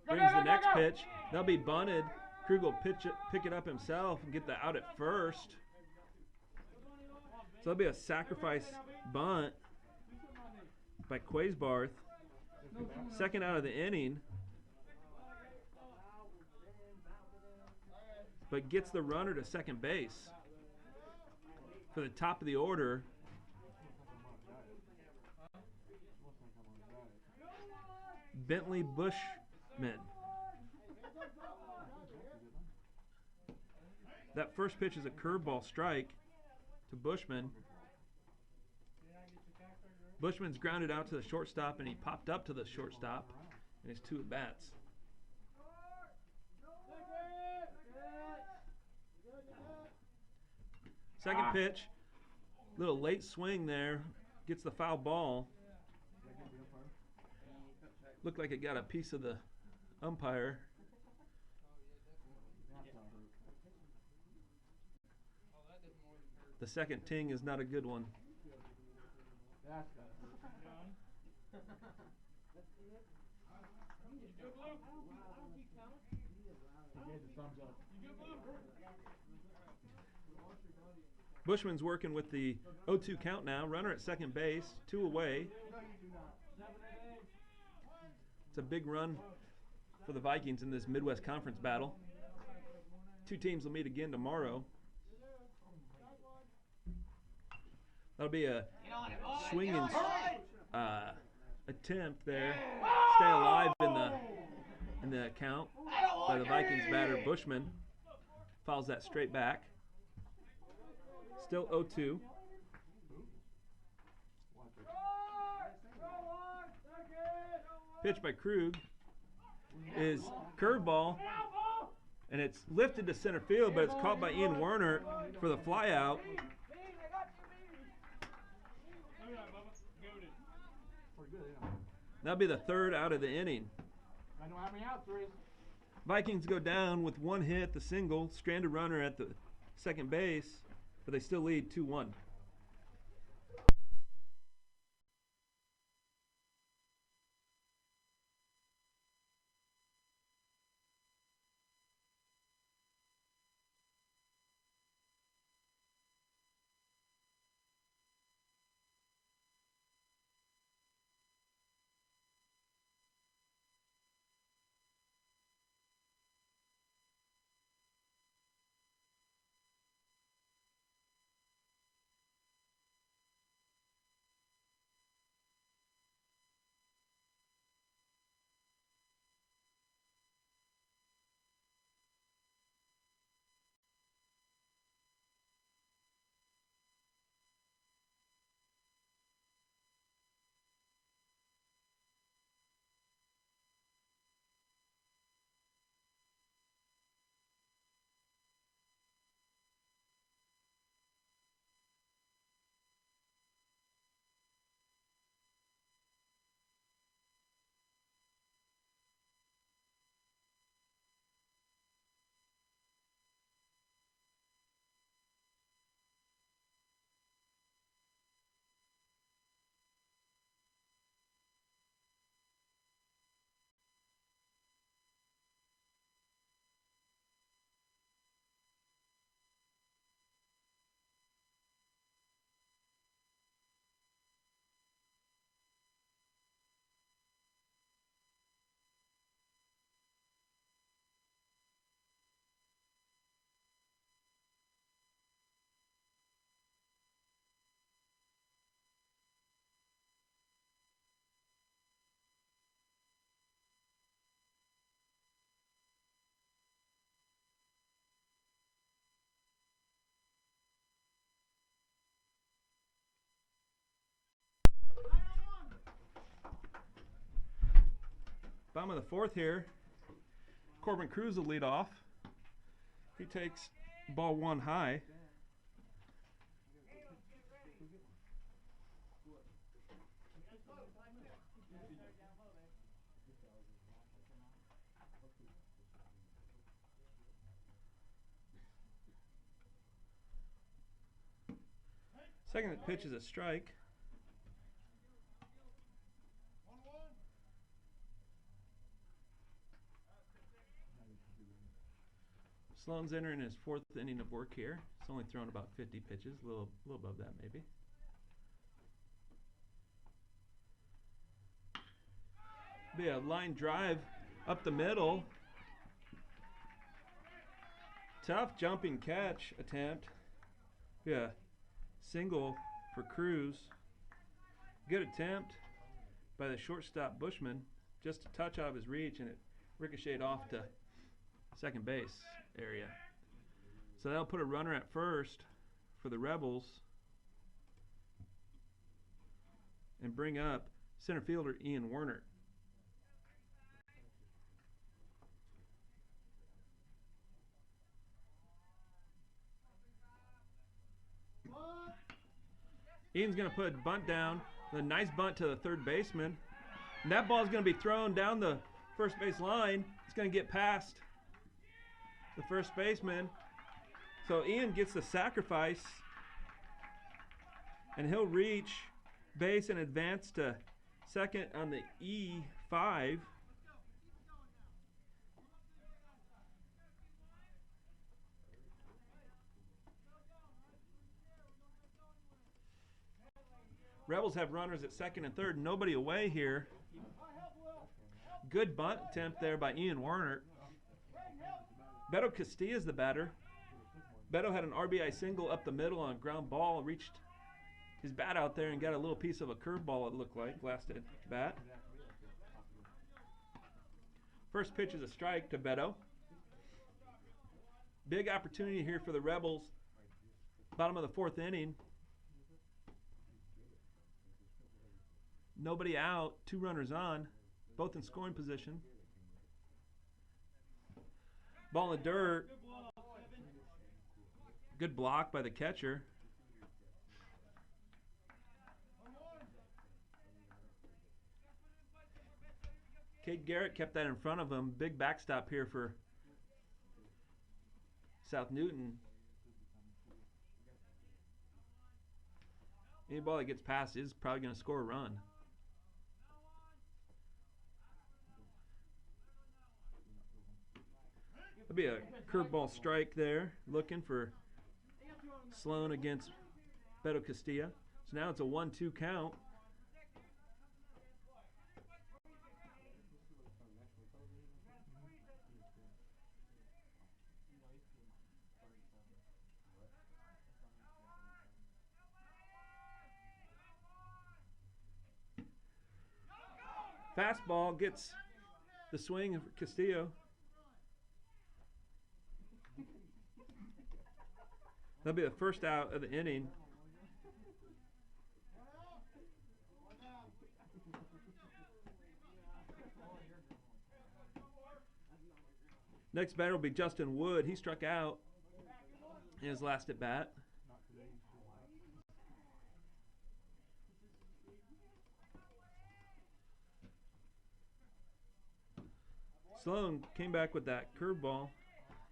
Brings the next pitch. They'll be bunted. Krug will pick it up himself and get the out at first. So that'll be a sacrifice bunt by Quasbarth. Second out of the inning. But gets the runner to second base for the top of the order. Bentley Bushman. That first pitch is a curveball strike to Bushman. Bushman's grounded out to the shortstop, and he popped up to the shortstop in his 2 at-bats. Second pitch, little late swing there, gets the foul ball. Looked like it got a piece of the umpire. The second ting is not a good one. Bushman's working with the 0-2 count now. Runner at second base, 2 away. It's a big run for the Vikings in this Midwest Conference battle. 2 teams will meet again tomorrow. That'll be a swinging attempt there. Stay alive in the count by the Vikings batter Bushman. Fouls that straight back. Still 0-2. Pitch by Krug is curveball, and it's lifted to center field, but it's caught by Ian Werner for the flyout. That'll be the 3rd out of the inning. I know how many outs there is. Vikings go down with 1 hit, the single, stranded runner at the second base, but they still lead 2-1. Bottom of the 4th here. Corbin Cruz will lead off. He takes ball 1 high. Second pitch is a strike. Sloan's entering his 4th inning of work here. He's only thrown about 50 pitches, a little above that maybe. Be a line drive up the middle. Tough jumping catch attempt. Yeah, single for Cruz. Good attempt by the shortstop Bushman. just a touch out of his reach, and it ricocheted off to second base area. So that'll put a runner at first for the Rebels and bring up center fielder Ian Werner. Ian's going to put a bunt down, a nice bunt to the third baseman. And that ball's going to be thrown down the first base line. It's going to get past the first baseman. So Ian gets the sacrifice, and he'll reach base and advance to second on the E5. Rebels have runners at second and third. Nobody away here. Good bunt attempt there by Ian Werner. Beto Castilla's the batter. Beto had an RBI single up the middle on a ground ball. Reached his bat out there and got a little piece of a curveball, it looked like, last at bat. First pitch is a strike to Beto. Big opportunity here for the Rebels. Bottom of the fourth inning. Nobody out, 2 runners on, both in scoring position. Ball in the dirt. Good block by the catcher. Cade Garrett kept that in front of him. Big backstop here for South Newton. Any ball that gets past is probably going to score a run. There'll be a curveball strike there, looking for Sloan against Beto Castilla. So now it's a 1-2 count. Fastball gets the swing of Castillo. That'll be the first out of the inning. Next batter will be Justin Wood. He struck out in his last at bat. Sloan came back with that curveball.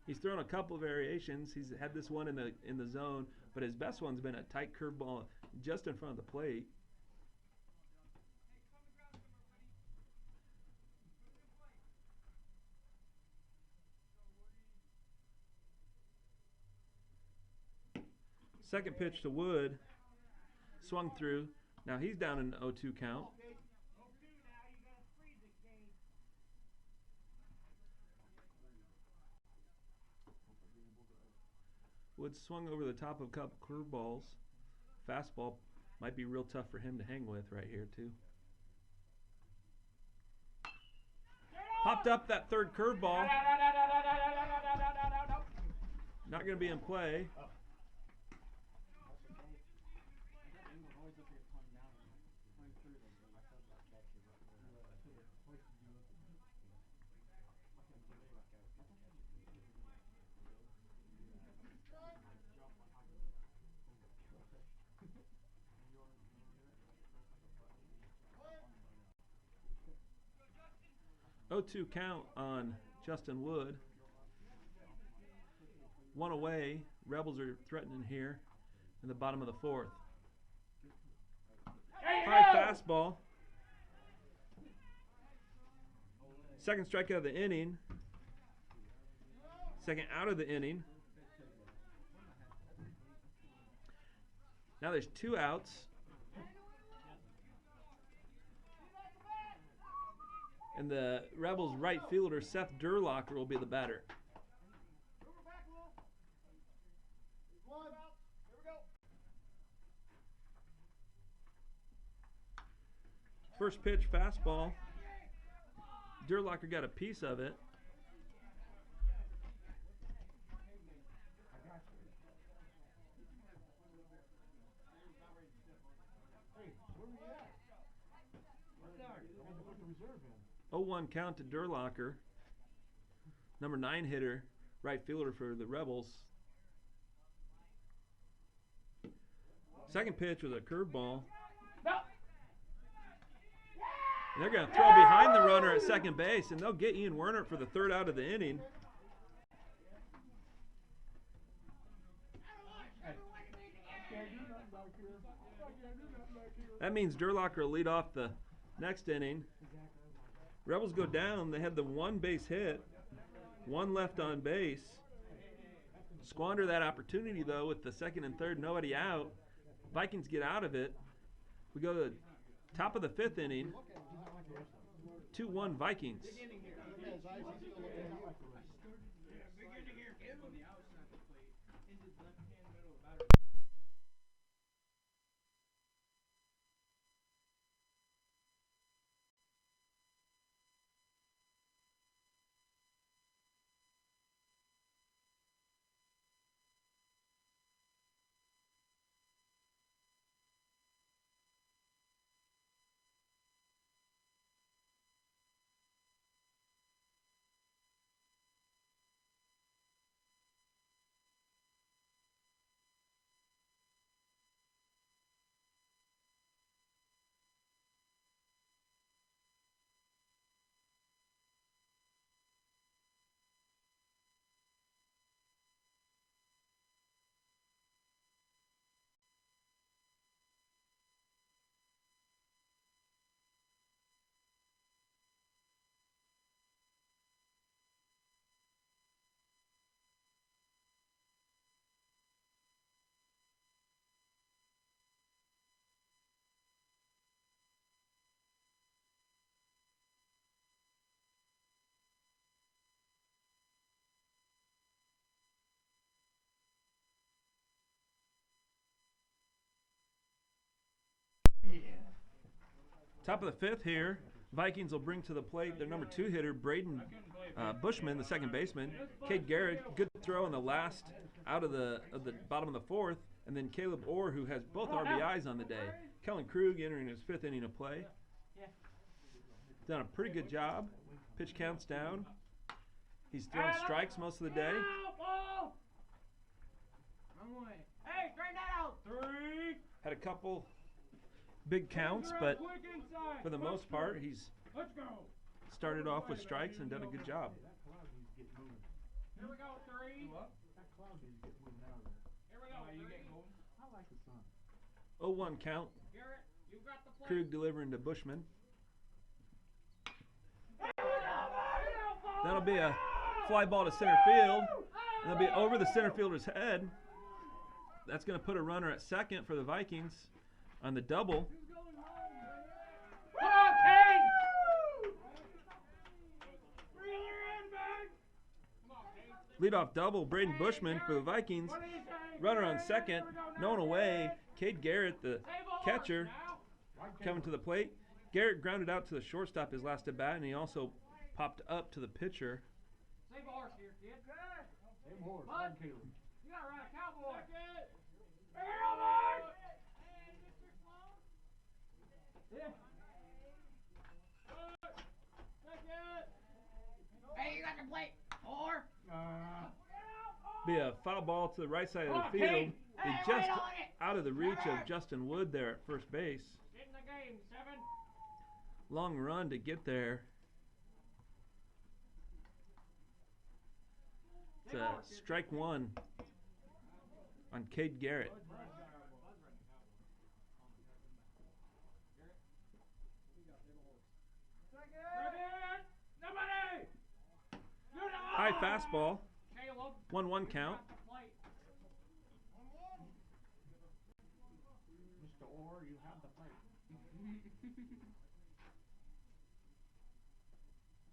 He's thrown a couple of variations. He's had this one in the zone, but his best one's been a tight curveball just in front of the plate. Second pitch to Wood, swung through. Now he's down in an 0-2 count. Wood swung over the top of a couple curveballs. Fastball might be real tough for him to hang with right here too. Popped up that third curveball. Not going to be in play. Oh, 0-2 count on Justin Wood. One away. Rebels are threatening here in the bottom of the fourth. High fastball. Second strikeout of the inning. Second out of the inning. Now there's 2 outs. And the Rebels right fielder, Seth Durlocker, will be the batter. First pitch, fastball. Durlocker got a piece of it. Hey, where we at? I need to put the reserve in. 0-1 count to Durlocker. Number 9 hitter, right fielder for the Rebels. Second pitch was a curveball. And they're going to throw behind the runner at second base, and they'll get Ian Werner for the 3rd out of the inning. That means Durlocker will lead off the next inning. Rebels go down. They had the 1 base hit, 1 left on base. Squander that opportunity, though, with the 2nd and 3rd, nobody out. Vikings get out of it. We go to the top of the 5th inning. 2-1 Vikings. Top of the 5th here. Vikings will bring to the plate their number 2 hitter, Braden Bushman, the second baseman. Cade Garrett, good throw in the last out of the bottom of the 4th. And then Caleb Orr, who has both RBIs on the day. Kellen Krug entering his 5th inning of play. Done a pretty good job. Pitch counts down. He's thrown strikes most of the day. Hey, straighten that out. 3. Had a couple big counts, but for the most part, he's started off with strikes and done a good job. Here we go, 3. That cloud needs to get moving out of there. Here we go, 3. I like the sun. 0-1 count. Garrett, you got the plate. Krug delivering to Bushman. That'll be a fly ball to center field. That'll be over the center fielder's head. That's going to put a runner at second for the Vikings on the double. Come on, Kane! Leadoff double, Braden Bushman for the Vikings. Runner on second, no one away. Cade Garrett, the catcher, coming to the plate. Garrett grounded out to the shortstop his last at bat, and he also popped up to the pitcher. Save a horse here, kid. Same horse, Bud, one Caleb. you gotta ride a cowboy. Hey, you got the plate. Or Be a foul ball to the right side of the Oh, field. Kane. Be Hey, just wait on it. out of the reach of Justin Wood there at first base. get in the game, 7. Long run to get there. It's a strike 1 on Cade Garrett. High fastball. Caleb, 1-1 count. got the plate. Mr. Orr, you have the plate.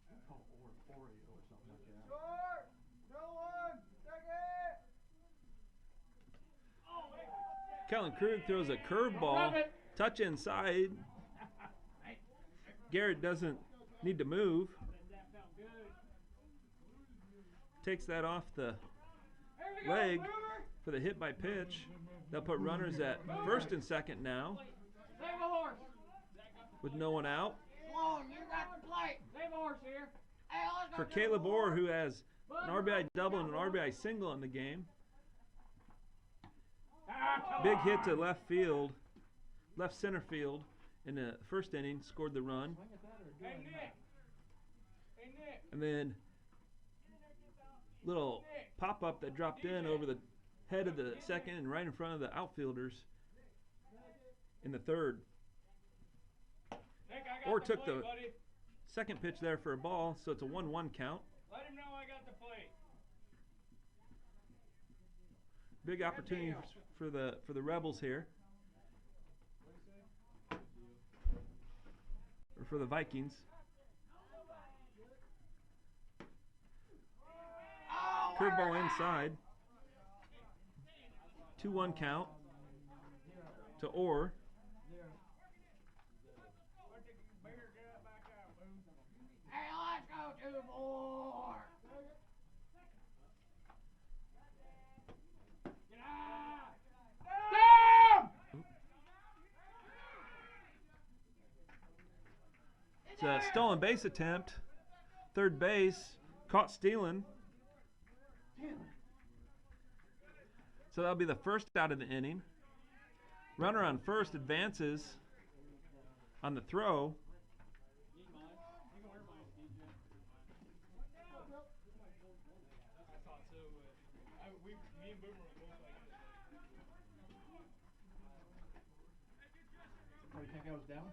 We'll call Orr Oreo or something like that. Kellen Krug throws a curveball. Touch inside. Garrett doesn't need to move. takes that off the There we go, leg Boomer. for the hit by pitch. They'll put runners at first and second now Save a horse. with no one out. Sloan, you got the plate. Save a horse here. Hey, let's go For to the Caleb Orr, horse. who has an RBI double and an RBI single in the game. Big hit to left field, left center field in the first inning, scored the run. Hey, Nick. Hey, Nick. And then little pop-up that dropped in over the head of the second and right in front of the outfielders in the third. Nick, I got Orr the took plate, the buddy. second pitch there for a ball, so it's a 1-1 count. Let him know I got the plate. Big opportunity for the Rebels here. Or for the Vikings. Curveball inside. 2-1 count to Orr. Hey, let's go to the horse. Get out. It's a stolen base attempt. Third base, caught stealing. So that'll be the first out of the inning. Runner on first advances on the throw. Oh, you think I was down?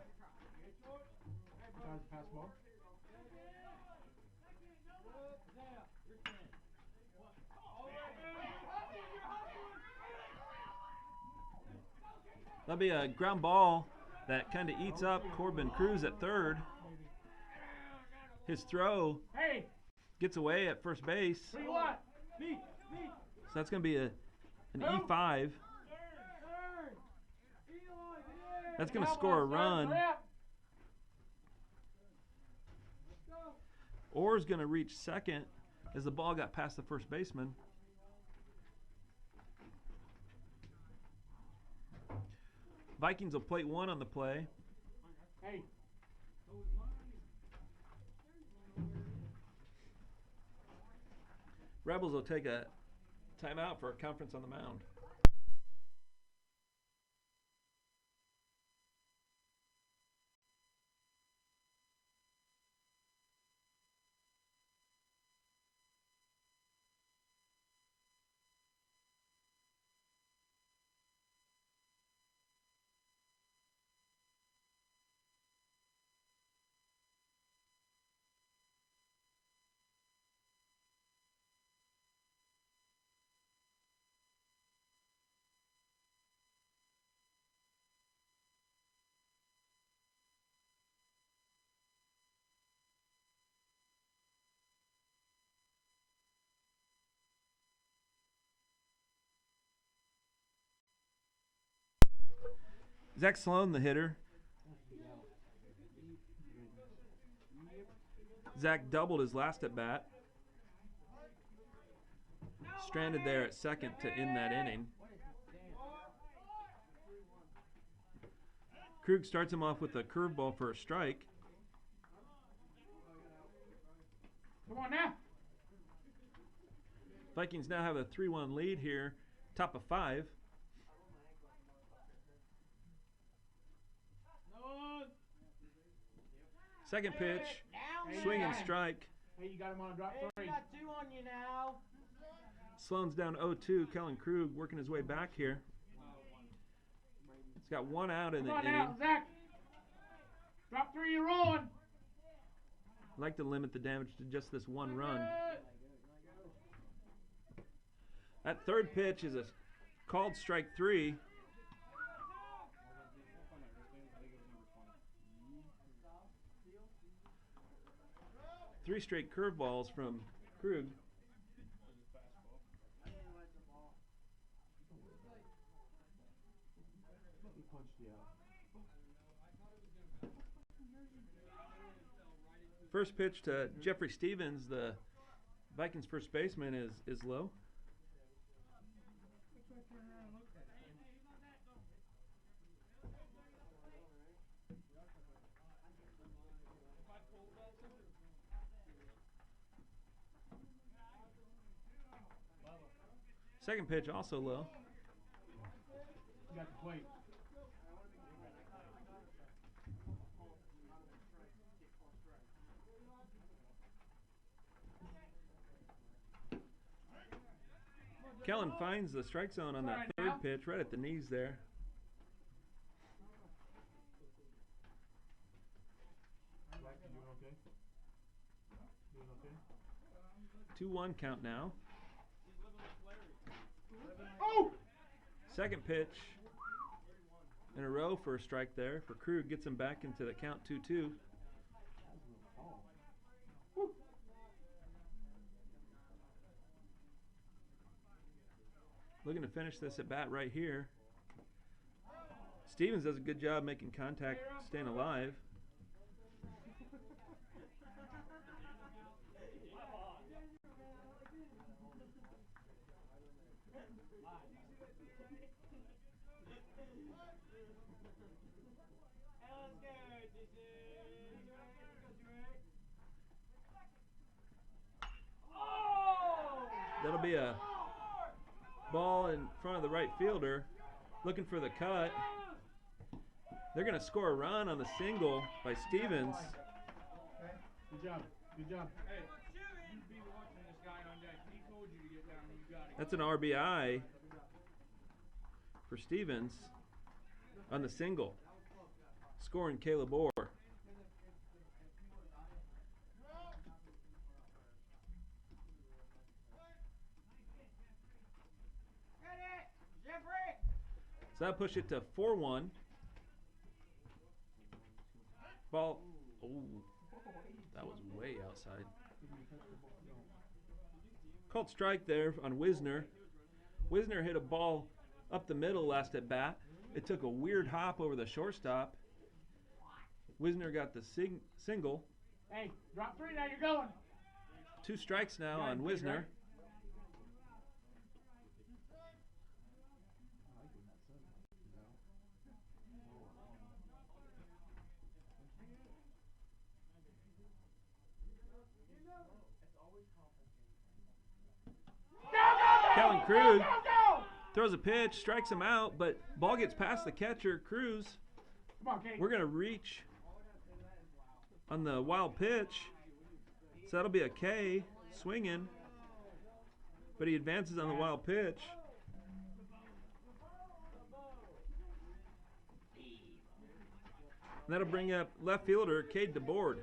Times pass ball. That'll be a ground ball that kind of eats up Corbin Cruz at third. His throw Hey, gets away at first base. what do you want? Me. So that's going to be an E5. That's going to score a run. Orr's going to reach second as the ball got past the first baseman. Vikings will plate one on the play. Hey. Rebels will take a timeout for a conference on the mound. Zach Sloan, the hitter. Zach doubled his last at bat. Stranded there at second to end that inning. Krug starts him off with a curveball for a strike. Come on now. Vikings now have a 3-1 lead here, top of 5. Second pitch, swing and strike. Hey, you got him on a drop Hey, three. we got two on you now. Sloan's down 0-2. Kellen Krug working his way back here. He's got one out in Come the on inning. now, Zach. Drop three, you're rolling. I'd like to limit the damage to just this one run. That third pitch is a called strike 3. Three straight curveballs from Krug. He punched you out. First pitch to Jeffrey Stevens, the Vikings first baseman is low. Second pitch also low. You got the plate. Kellen finds the strike zone on that third pitch right at the knees there. Doing okay? 2-1 count now. Oh! Second pitch in a row for a strike there for Krug. Gets him back into the count 2-2. Looking to finish this at bat right here. Stevens does a good job making contact, staying alive. That'll be a ball in front of the right fielder, looking for the cut. They're going to score a run on the single by Stevens. Good job. Good job. Hey, you be watching this guy on deck. He told you to get down and you got it. That's an RBI for Stevens on the single, scoring Caleb Orr. So that pushed it to 4-1. Ball. Oh, that was way outside. Called strike there on Wisner. Wisner hit a ball up the middle last at bat. It took a weird hop over the shortstop. Wisner got the single. Hey, drop 3 now, you're going. 2 strikes now on Wisner. Kellen Krug throws a pitch, strikes him out, but ball gets past the catcher, Cruz. Come on, Kate. We're going to reach on the wild pitch. So that'll be a K swinging, but he advances on the wild pitch. And that'll bring up left fielder Cade DeBoard.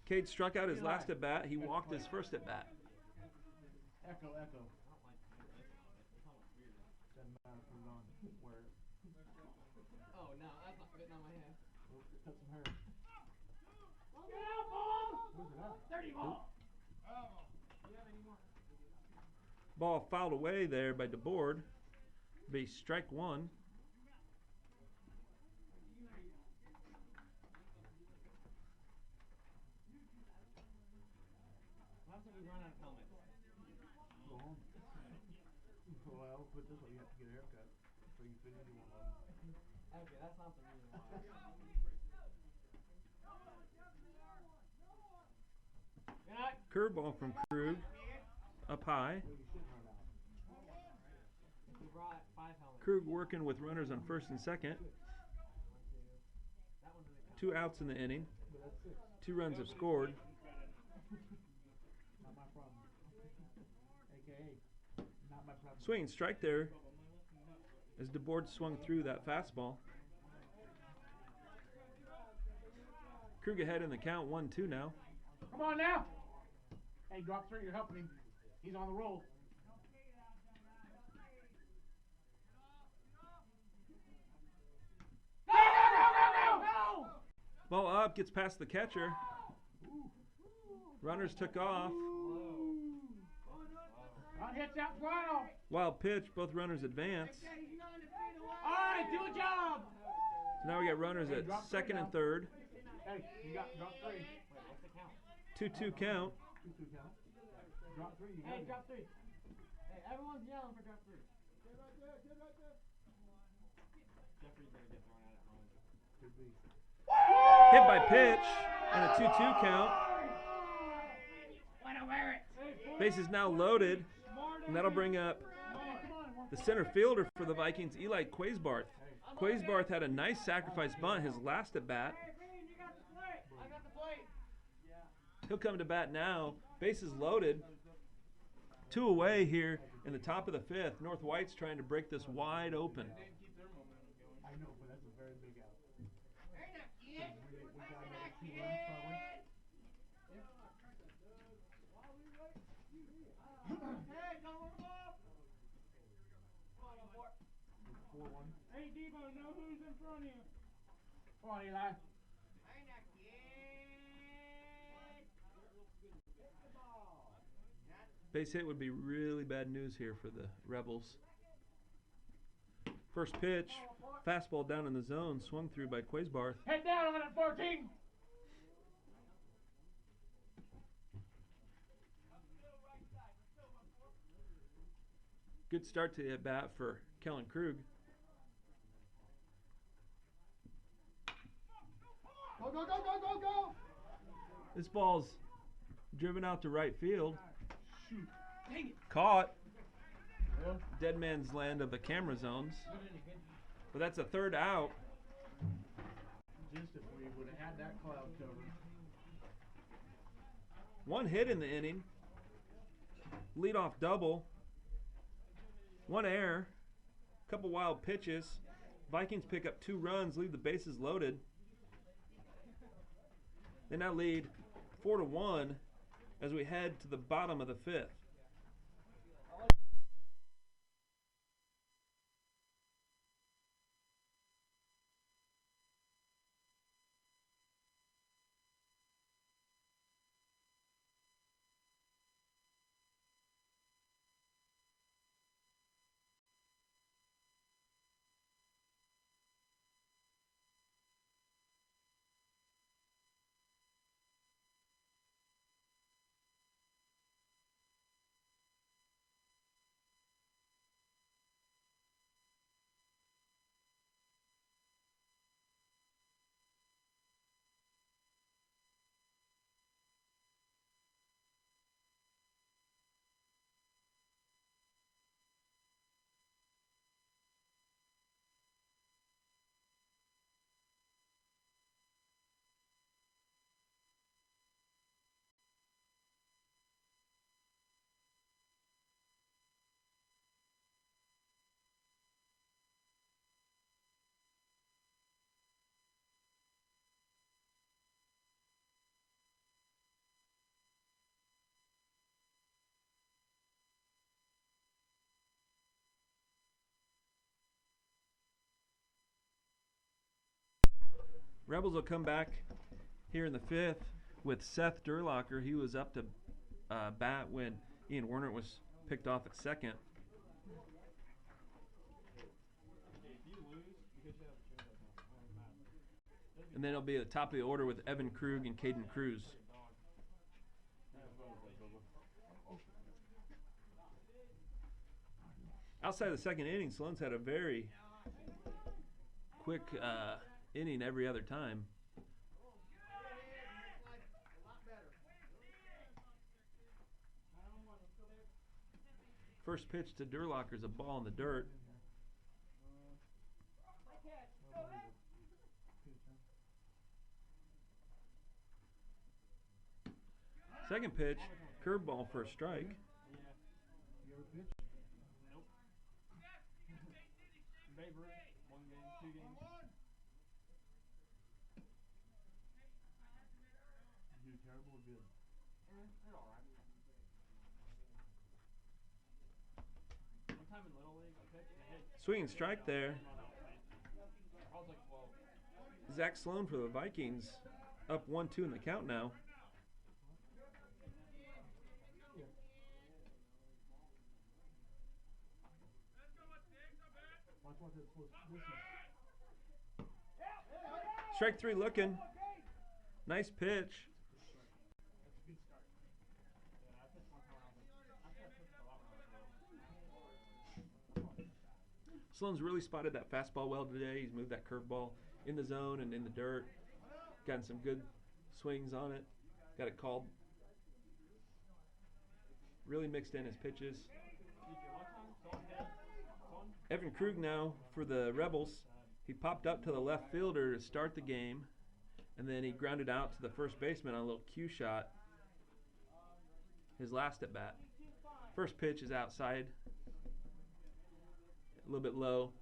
Cade struck out his last at bat. He walked his first at bat. Echo. Doesn't matter, put it on. Wear it. Oh no, that's not fitting on my hand. Cut some hair. Get out, ball! Where's it at? Dirty ball! Do you have any more? Ball fouled away there by DeBoard. Be strike 1. Last time we run out of helmets. Go home. Well, put this way, you have to get a haircut. So you fit into one of them. Okay, that's not the reason why. Good night. Curveball from Krug. Up high. Well, you should run out. We brought 5 helmets. Krug working with runners on first and second. 1, 2. That one doesn't count. 2 outs in the inning. But that's 6. 2 runs have scored. Not my problem. AKA, not my problem. Swinging strike there as DeBoard swung through that fastball. Krug ahead in the count 1-2 now. Come on now. Hey, drop 3, you're helping him. He's on the roll. Go! Ball up, gets past the catcher. Runners took off. On hits out 12. Wild pitch, both runners advance. All right, do a job. So now we got runners Hey, at drop three second and now. third. Hey, you got drop 3. Wait, what's the count? 2-2 count. 2-2 count. Drop three, you Hey, got drop three. Hey, everyone's yelling for drop three. Get right there, get right there. Jeffrey's gonna get thrown out at home. Could be. Hit by pitch and a 2-2 count. Wanna wear it? Base is now loaded, and that'll bring up the center fielder for the Vikings, Eli Quaisbarth. Quaisbarth had a nice sacrifice bunt his last at bat. Hey, Green, you got the plate. I got the plate. He'll come to bat now. Base is loaded. 2 away here in the top of the 5th. North White's trying to break this wide open. I know, but that's a very big out. Hey, Debo, know who's in front of you? Come on, Eli. Base hit would be really bad news here for the Rebels. First pitch, fastball down in the zone, swung through by Quaisbarth. Head down on it, 14. Good start to the at bat for Kellen Krug. Go, go, go, go, go, go. This ball's driven out to right field. Shoot. Dang it. Caught. Yeah. Dead man's land of the camera zones. But that's a 3rd out. Just if we would have had that cloud cover. 1 hit in the inning. Leadoff double. 1 error. Couple wild pitches. Vikings pick up 2 runs, leave the bases loaded. They now lead 4-1 as we head to the bottom of the 5th. Rebels will come back here in the 5th with Seth Durlocker. He was up to bat when Ian Werner was picked off at second. And then it'll be at the top of the order with Evan Krug and Caden Cruz. Outside of the second inning, Sloan's had a very quick inning every other time. First pitch to Durlocker's a ball in the dirt. Second pitch, curveball for a strike. You ever pitch? Nope. Babe Ruth, 1 game, 2 games. You do terrible or good? They're alright. One time in Little League, I pitched and I hit. Swing and strike there. I was like 12. Zach Sloan for the Vikings, up 1-2 in the count now. Strike 3 looking. Nice pitch. That's a good start. Yeah, I pitched one time when I was like Sloan's really spotted that fastball well today. He's moved that curveball in the zone and in the dirt. Gotten some good swings on it. Got it called. Really mixed in his pitches. Evan Krug now for the Rebels. He popped up to the left fielder to start the game, and then he grounded out to the first baseman on a little cue shot. His last at bat. First pitch is outside. A little bit low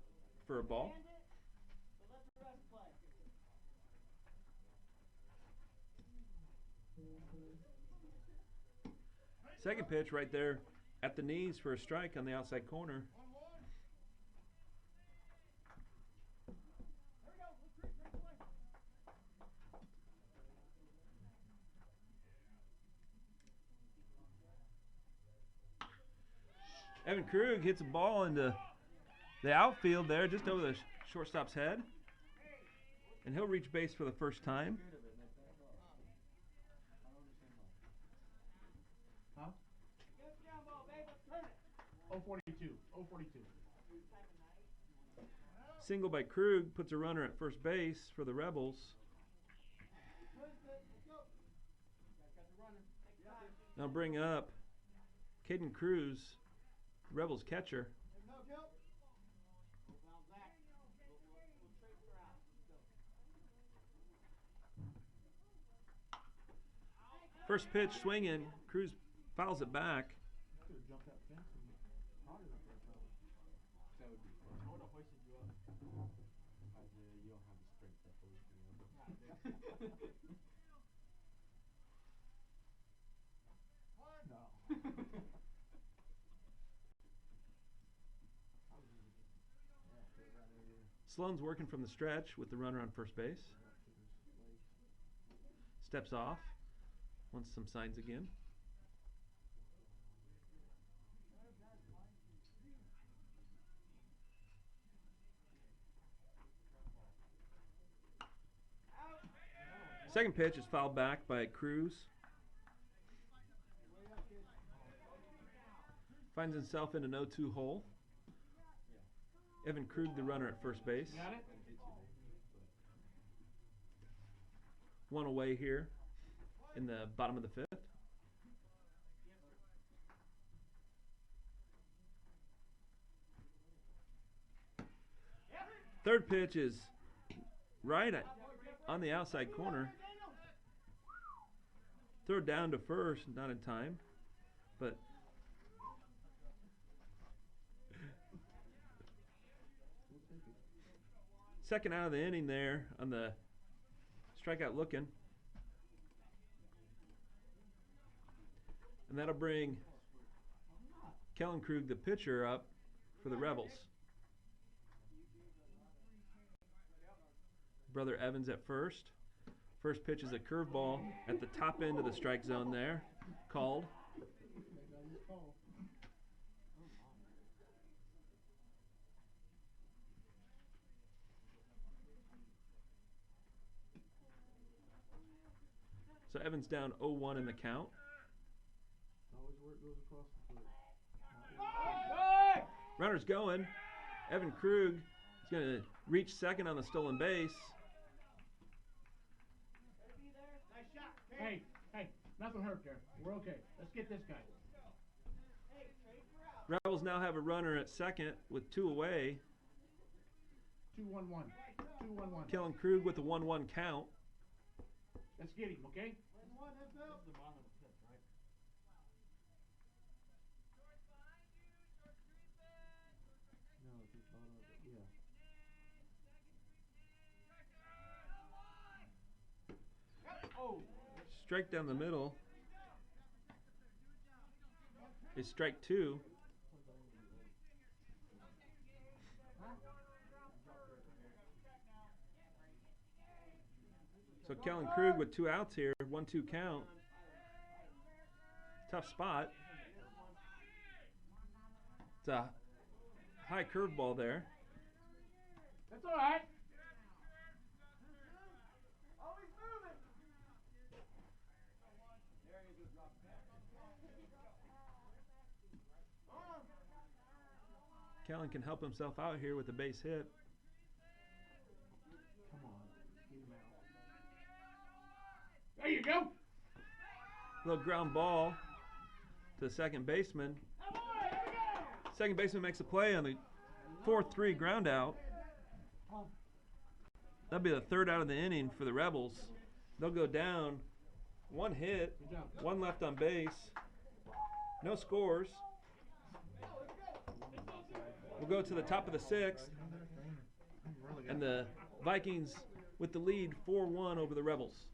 for a ball. Second pitch right there at the knees for a strike on the outside corner. Evan Krug hits a ball into the outfield there, just over the shortstop's head. And he'll reach base for the first time. Huh? 042. 042. Single by Krug puts a runner at first base for the Rebels. Now bring up Caden Cruz, Rebels catcher. First pitch swinging, Cruz fouls it back. Could have jumped that fence and potted up there, probably. That would be fun. I would have hoisted you up. Isaiah, you don't have the strength to hoist me up. No. Sloan's working from the stretch with the runner on first base. Steps off. Wants some signs again. Second pitch is fouled back by Cruz. Finds himself in an 0-2 hole. Evan Krug, the runner at first base. Got it? One away here in the bottom of the fifth. Third pitch is right on the outside corner. Throw down to first, not in time, but second out of the inning there on the strikeout looking. And that'll bring Kellen Krug, the pitcher, up for the Rebels. Brother Evans at first. First pitch is a curveball at the top end of the strike zone there. Called. So Evans down 0-1 in the count. Always where it goes across the foot. Runner's going. Evan Krug is going to reach second on the stolen base. Hey, nothing hurt there. We're okay. Let's get this guy. Rebels now have a runner at second with two away. 2-1-1. 2-1-1. Kellen Krug with a 1-1 count. Let's get him, okay? No, if he thought of it, yeah. Strike down the middle is strike two. So Kellen Krug with two outs here, 1-2 count. Tough spot. It's a high curveball there. That's all right. Kellen can help himself out here with a base hit. Come on. Get him out. There you go. Little ground ball to the second baseman. Second baseman makes a play on the 4-3 ground out. That'll be the third out of the inning for the Rebels. They'll go down. One hit, one left on base. No scores. We'll go to the top of the sixth. And the Vikings with the lead 4-1 over the Rebels.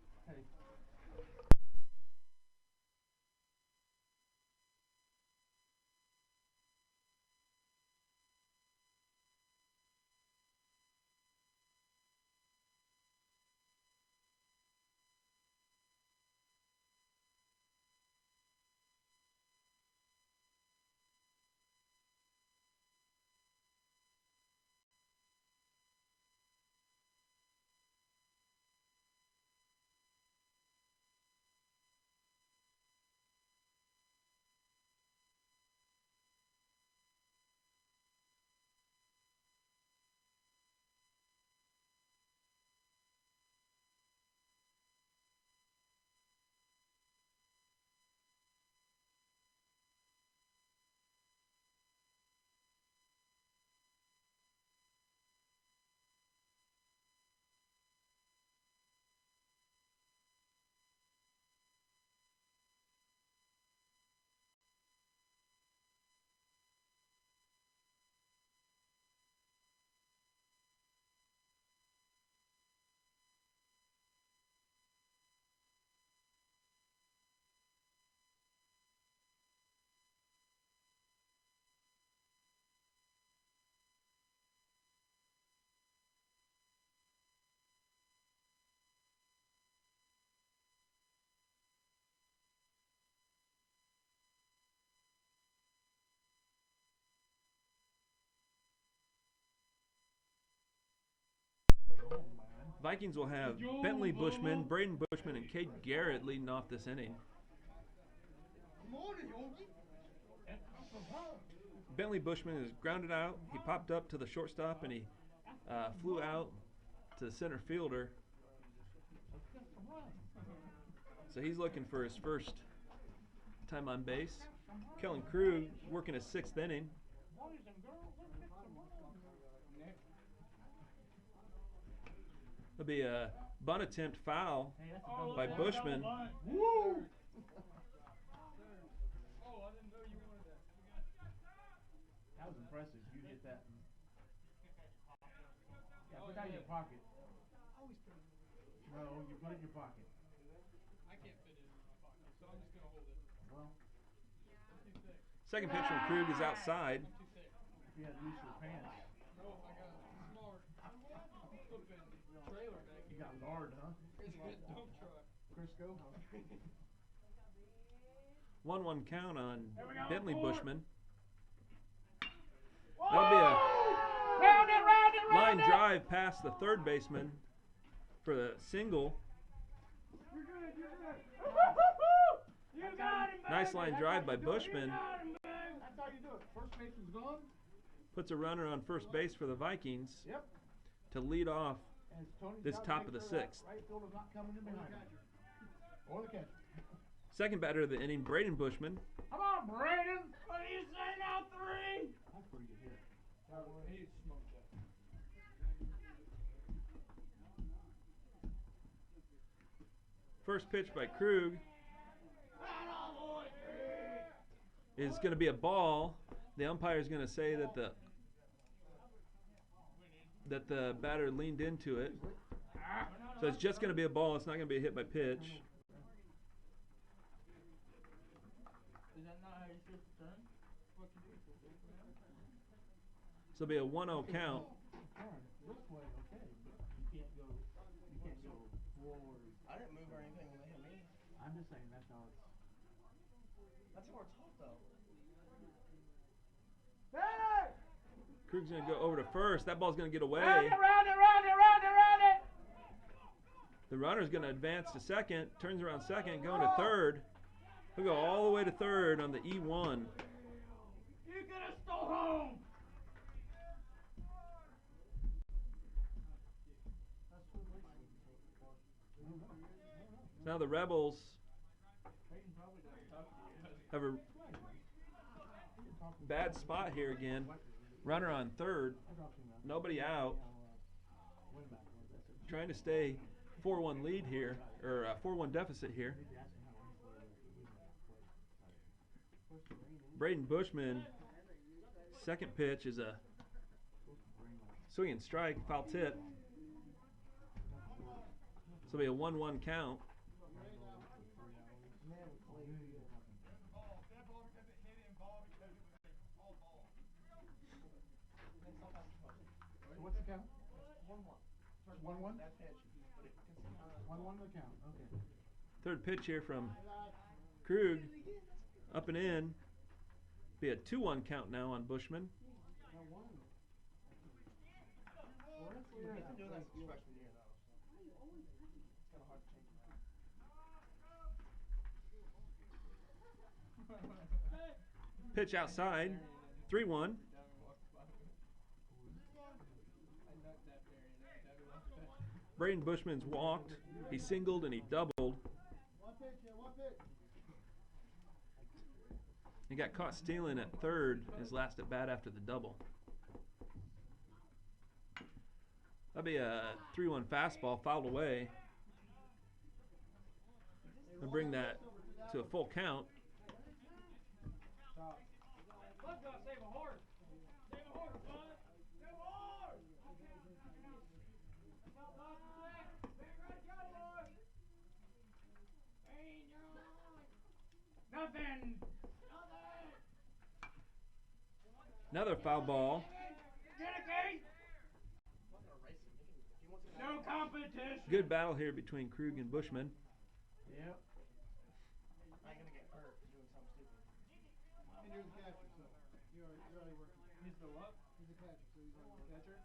Vikings will have Bentley Bushman, Braden Bushman, and Cade Garrett leading off this inning. Bentley Bushman is grounded out. He popped up to the shortstop and he flew out to the center fielder. So he's looking for his first time on base. Kellen Krug working his sixth inning. There'll be a bunt attempt foul by Bushman. Woo! That was impressive. You hit that. Yeah, put that in your pocket. No, you put it in your pocket. I can't fit it in my pocket, so I'm just gonna hold it. Well, Second pitch from Krug is outside. if you had loose your pants, No, if I got smart, flipping trailer back you here. got lard, huh? It's a dump truck. Crisco? 1-1 count on There we go. Bentley Four. Bushman. That'll be a Round it, round it, line round it! drive past the third baseman for the single. You're good, you're good. You got him, Nice baby. line That's drive how by you do it. Bushman. You got him, baby. That's how you do it. First baseman's gone. Puts a runner on first base for the Vikings Yep. to lead off. And Tony's This gotta top make of the sure that sixth. Right fielder's not coming in behind him. Or the catcher. Second batter of the inning, Braden Bushman. Come on, Braden. What do you say now, 3? That's pretty good hit. He smoked that. First pitch by Krug is going to be a ball. The umpire is going to say that the batter leaned into it. So it's just going to be a ball. It's not going to be a hit by pitch. Is that not how you're supposed to turn? What can you do? So it'll be a 1-0 count. Turn this way, okay, but you can't go forward. I didn't move or anything when they hit me. I'm just saying that's how it's. That's how we're taught, though. Hey! Krug's going to go over to first. That ball's going to get away. Round it, round it, round it, round it, round it! The runner's going to advance to second, turns around second, going to third. He'll go all the way to third on the E1. You could have stole home! Now the Rebels Peyton probably doesn't talk to you. have a bad spot here again. Runner on third. Nobody out. Trying to stay 4-1 lead here, or 4-1 deficit here. Braden Bushman, second pitch is a swing and strike, foul tip. So it'll be a 1-1 count. What's the count? 1-1. 1-1 the count. Okay. Third pitch here from Krug, up and in. Be a 2-1 count now on Bushman. Pitch outside, 3-1. Braden Bushman's walked, he singled and he doubled. He got caught stealing at third, his last at bat after the double. That'd be a 3-1 fastball, fouled away. And bring that to a full count. Save a horse. Save a horse, bud. Save a horse. Nothing. Another foul ball. Dedicate. No competition. Good battle here between Krug and Bushman. Yep. I'm gonna get hurt doing something stupid. And you're the catcher, so you're already working. He's the what? He's the catcher, so he's already the catcher.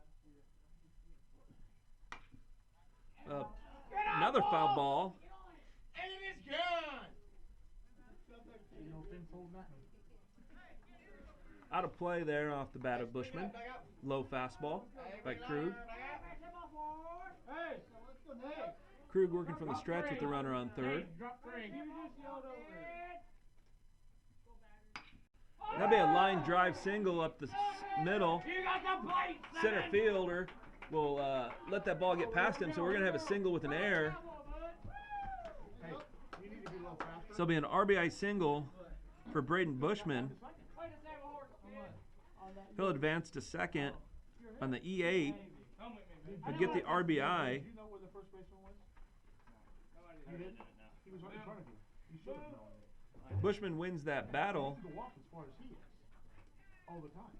Another foul ball. And it is gone! You know, Finn's holding that. Out of play there off the bat of Bushman. Low fastball by Krug. Hey! Hey! Krug working from the stretch with the runner on third. Drop three. You just yelled over it. That'd be a line drive single up the middle. You got the plate. Center fielder will let that ball get past him, so we're going to have a single with an error. Hey, you need to be a little faster. So it'll be an RBI single for Braden Bushman. He'll advance to second on the E8 and get the RBI. Do you know where the first baseman was? You didn't? He was right in front of you. You should have known it. Bushman wins that battle. You need to walk as far as he is. All the time.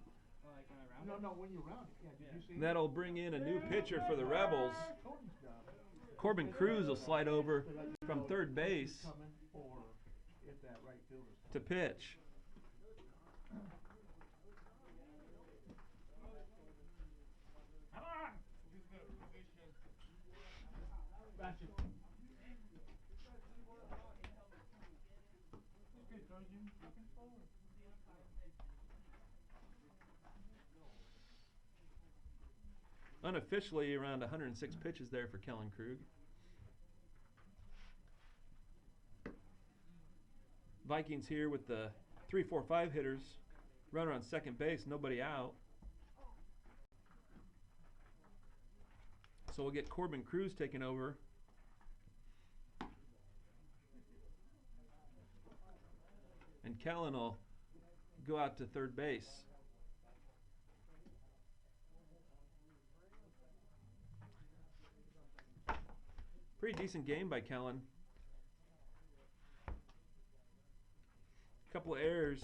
No, when you're around it. Yeah, did you see That'll bring in a new pitcher for the Rebels. Cody's job? Corbin Cruz will slide over from third base Coming, or if that right fielder's to pitch. Gotcha. Unofficially, around 106 pitches there for Kellen Krug. Vikings here with the 3-4-5 hitters. Runner on second base, nobody out. So we'll get Corbin Cruz taking over. And Kellen will go out to third base. Pretty decent game by Kellen. Couple of errors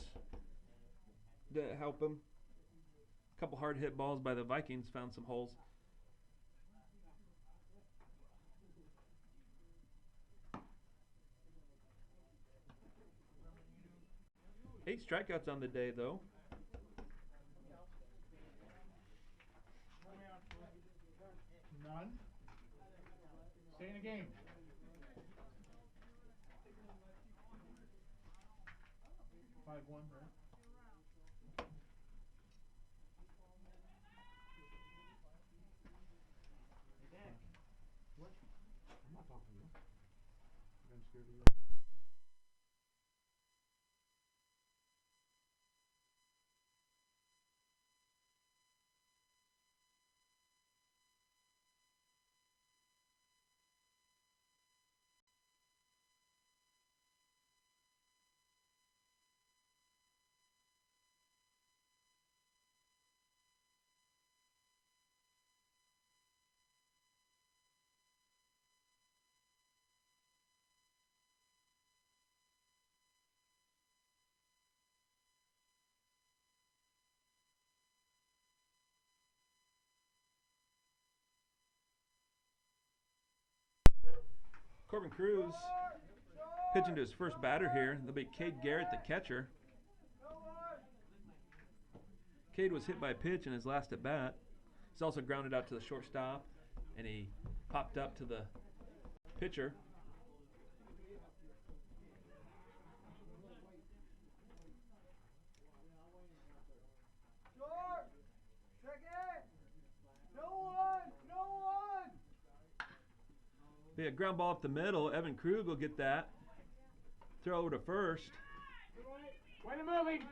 didn't help him. Couple hard hit balls by the Vikings found some holes. Eight strikeouts on the day, though. None. Stay in the game. Five one, right? What? I'm not talking to you. Corbin Cruz pitching to his first batter here. That'll be Cade Garrett, the catcher. Cade was hit by a pitch in his last at bat. He's also grounded out to the shortstop, and he popped up to the pitcher. Be a ground ball up the middle. Evan Krug will get that. Throw over to first. Way to move him.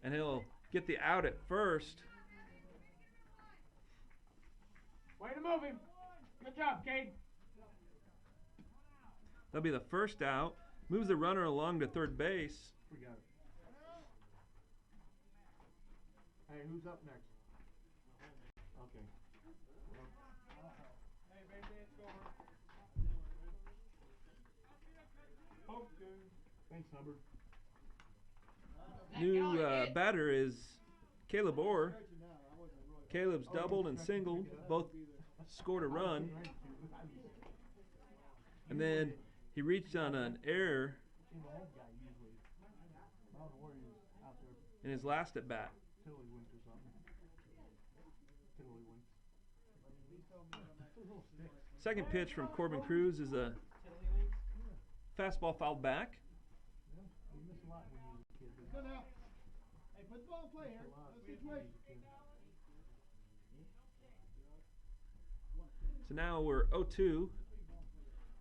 And he'll get the out at first. Way to move him. Good job, Cade. That'll be the first out. Moves the runner along to third base. We got it. Hey, who's up next? Okay. Hey, baby, it's going. Thanks, Hubbard. New batter is Caleb Orr. Caleb's doubled and singled. Both scored a run. And then he reached on an error in his last at bat. Second pitch from Corbin Cruz is a fastball fouled back. Good now. Hey, put the ball in play here. Situation. So now we're 0-2.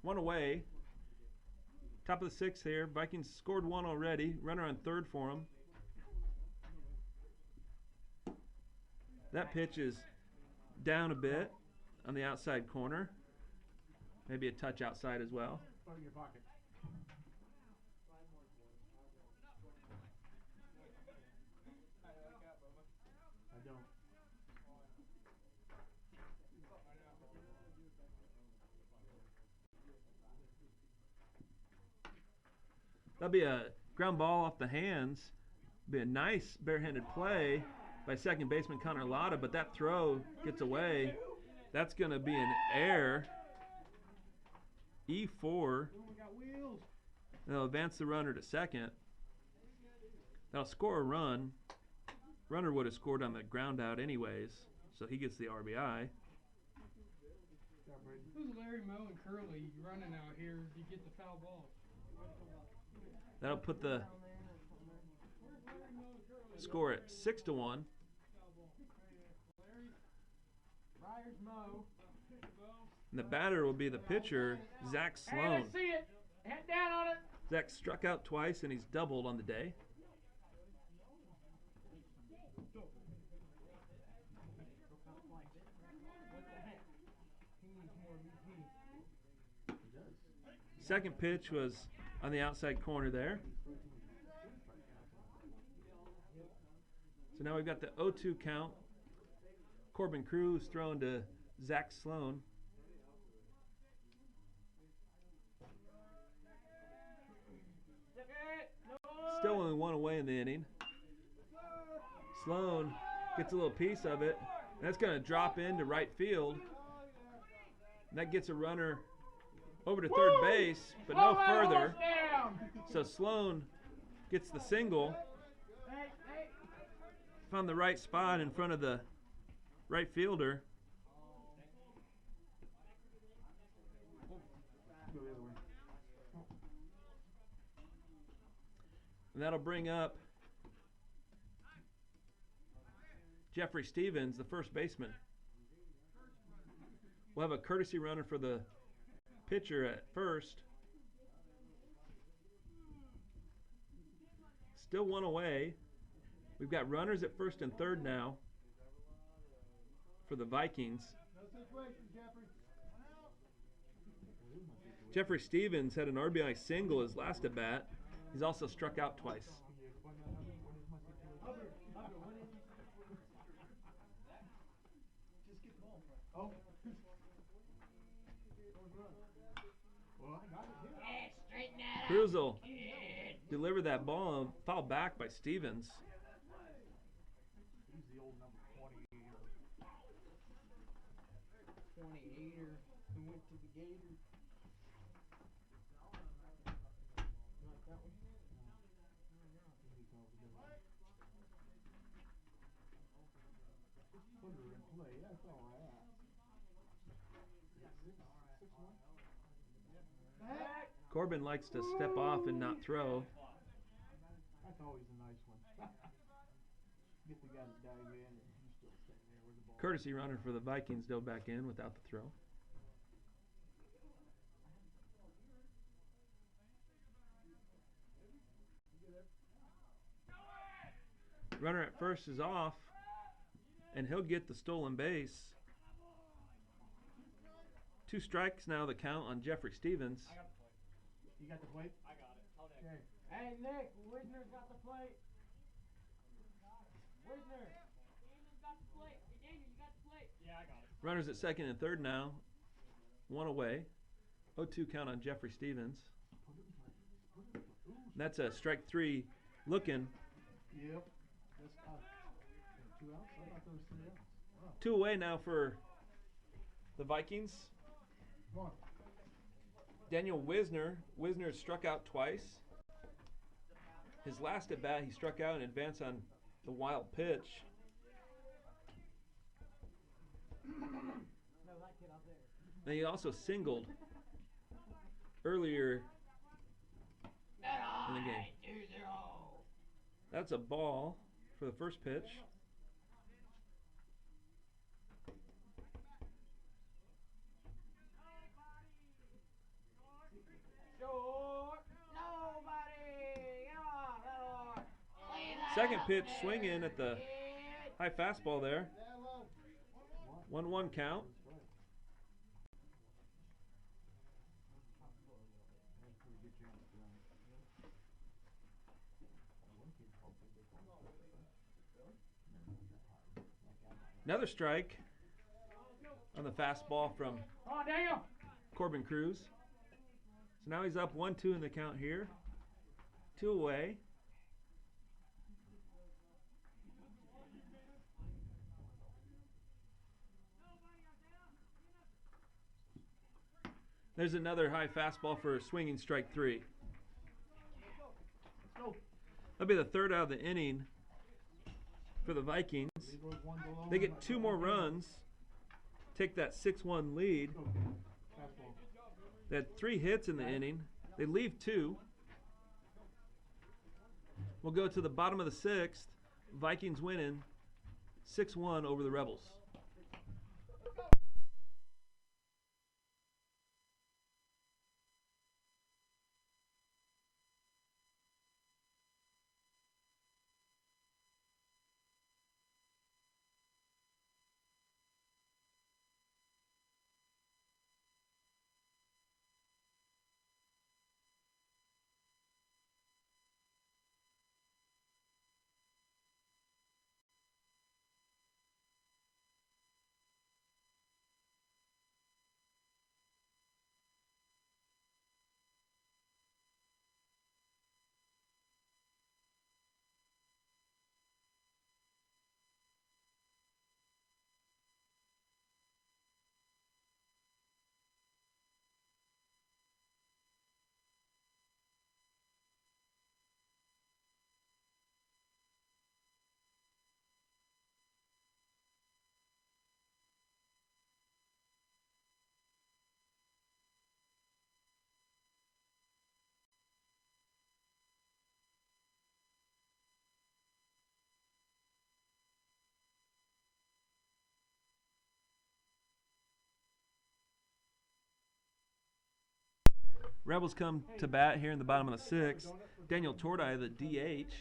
One away. Top of the sixth here. Vikings scored one already. Runner on third for them. That pitch is down a bit on the outside corner. Maybe a touch outside as well. Put it in your pocket. I don't. That'll be a ground ball off the hands. Be a nice barehanded play by second baseman Connor Latta, but that throw gets away. That's going to be an error. E4. They'll advance the runner to second. That'll score a run. Runner would have scored on the ground out anyways, so he gets the RBI. Who's Larry Moe and Curly running out here to get the foul ball? That'll put the score at 6-1. And the batter will be the pitcher, Zach Hey, Sloan. let's see it. Head down on it. Zach struck out twice and he's doubled on the day. Second pitch was on the outside corner there. So now we've got the 0-2 count. Corbin Cruz throwing to Zach Sloan. Still only one away in the inning. Sloan gets a little piece of it. And that's going to drop into right field. And that gets a runner over to third base, but no further. So Sloan gets the single. Found the right spot in front of the right fielder. And that'll bring up Jeffrey Stevens, the first baseman. We'll have a courtesy runner for the pitcher at first. Still one away. We've got runners at first and third now for the Vikings. Jeffrey Stevens had an RBI single his last at bat. He's also struck out twice. Cruz will deliver that ball, fouled back by Stevens. He's the old number 28er. 28er who went to the Gators. Not that one? Put her in play, that's all I ask. 6-1? Corbin likes to step off and not throw. That's always a nice one. Get the guy to dive in and he's still standing there with the ball. Courtesy runner for the Vikings dove back in without the throw. Runner at first is off, and he'll get the stolen base. 2 strikes now the count on Jeffrey Stevens. You got the plate? I got it. Tell Nick. Okay. Hey, Nick, Wisner's got the plate. Wisner. Daniel's got the plate. Hey, Daniel, you got the plate. Yeah, I got it. Runners at second and third now. 1 away. 0-2 count on Jeffrey Stevens. That's a strike 3 looking. Yep. That's 2 outs? I thought there was 3 outs. Wow. 2 away now for the Vikings. Come on. Daniel Wisner. Wisner struck out twice. His last at bat, he struck out in advance on the wild pitch. No, that kid out there. And he also singled earlier in the game. 2-0. That's a ball for the first pitch. Short. Nobody. Come on, Lord. Second pitch swinging at the high fastball there. 1-1 count. Another strike on the fastball from Come on, Daniel. Corbin Cruz. So now he's up 1-2 in the count here. 2 away. There's another high fastball for a swinging strike 3. Let's go. That'll be the third out of the inning for the Vikings. They get 2 more runs, take that 6-1 lead. Fastball. They had 3 hits in the inning. They leave 2. We'll go to the bottom of the 6th. Vikings winning 6-1 over the Rebels. Rebels come to bat here in the bottom of the 6th. Daniel Tordai, the DH,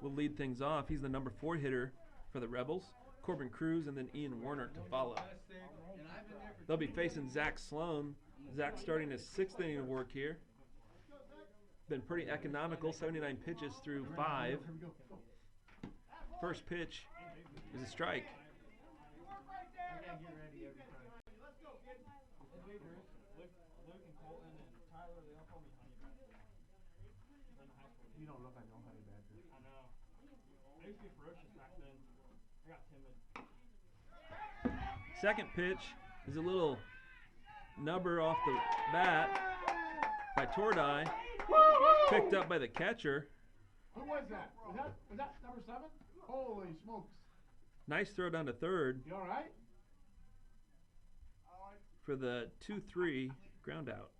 will lead things off. He's the number 4 hitter for the Rebels. Corbin Cruz and then Ian Warner to follow. They'll be facing Zach Sloan. Zach starting his 6th inning of work here. Been pretty economical, 79 pitches through 5. First pitch is a strike. You don't look like no honey badger. I know. I used to be ferocious back then. I got timid. Second pitch is a little nubber off the bat by Tordai. Picked up by the catcher. Who was that? Was that number 7? Holy smokes. Nice throw down to third You all right? for the 2-3 ground out.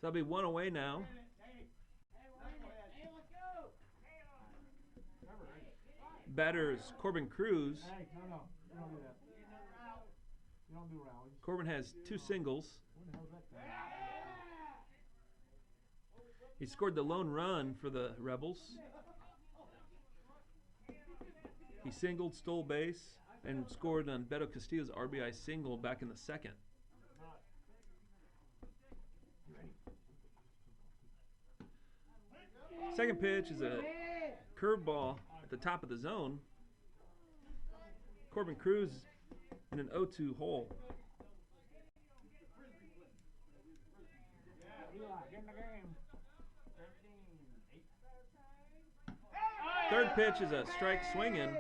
So that'll be 1 away now. Batters Corbin Cruz. Hey, no. You don't do that. You don't do rallies. Corbin has 2 singles. What the hell is that thing? He scored the lone run for the Rebels. He singled, stole base, and scored on Beto Castillo's RBI single back in the 2nd. Second pitch is a curveball at the top of the zone. Corbin Cruz in an 0-2 hole. Get in the game. Third pitch is a strike swinging.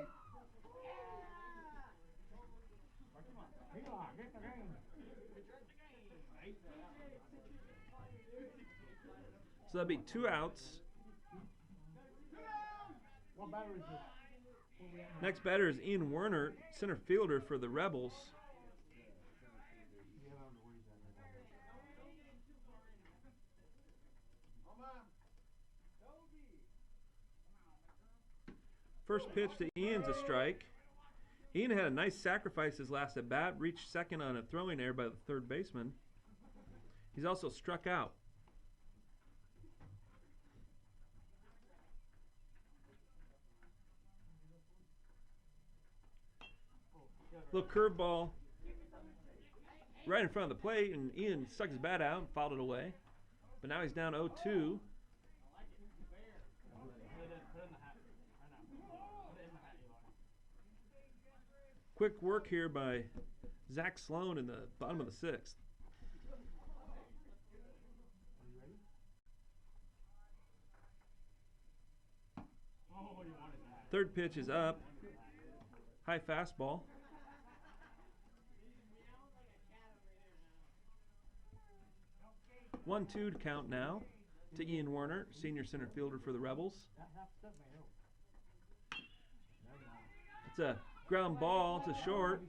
Eli, get in the game. So that'll be 2 outs. What batter is this? Next batter is Ian Werner, center fielder for the Rebels. Yeah, I don't know where he's at right now. First pitch to Ian's a strike. Ian had a nice sacrifice his last at bat, reached second on a throwing error by the third baseman. He's also struck out. Little curveball right in front of the plate, and Ian stuck his bat out and fouled it away. But now he's down 0-2. Quick work here by Zach Sloan in the bottom of the 6th. Third pitch is up. High fastball. 1-2 to count now to Ian Werner, senior center fielder for the Rebels. It's a ground ball to short.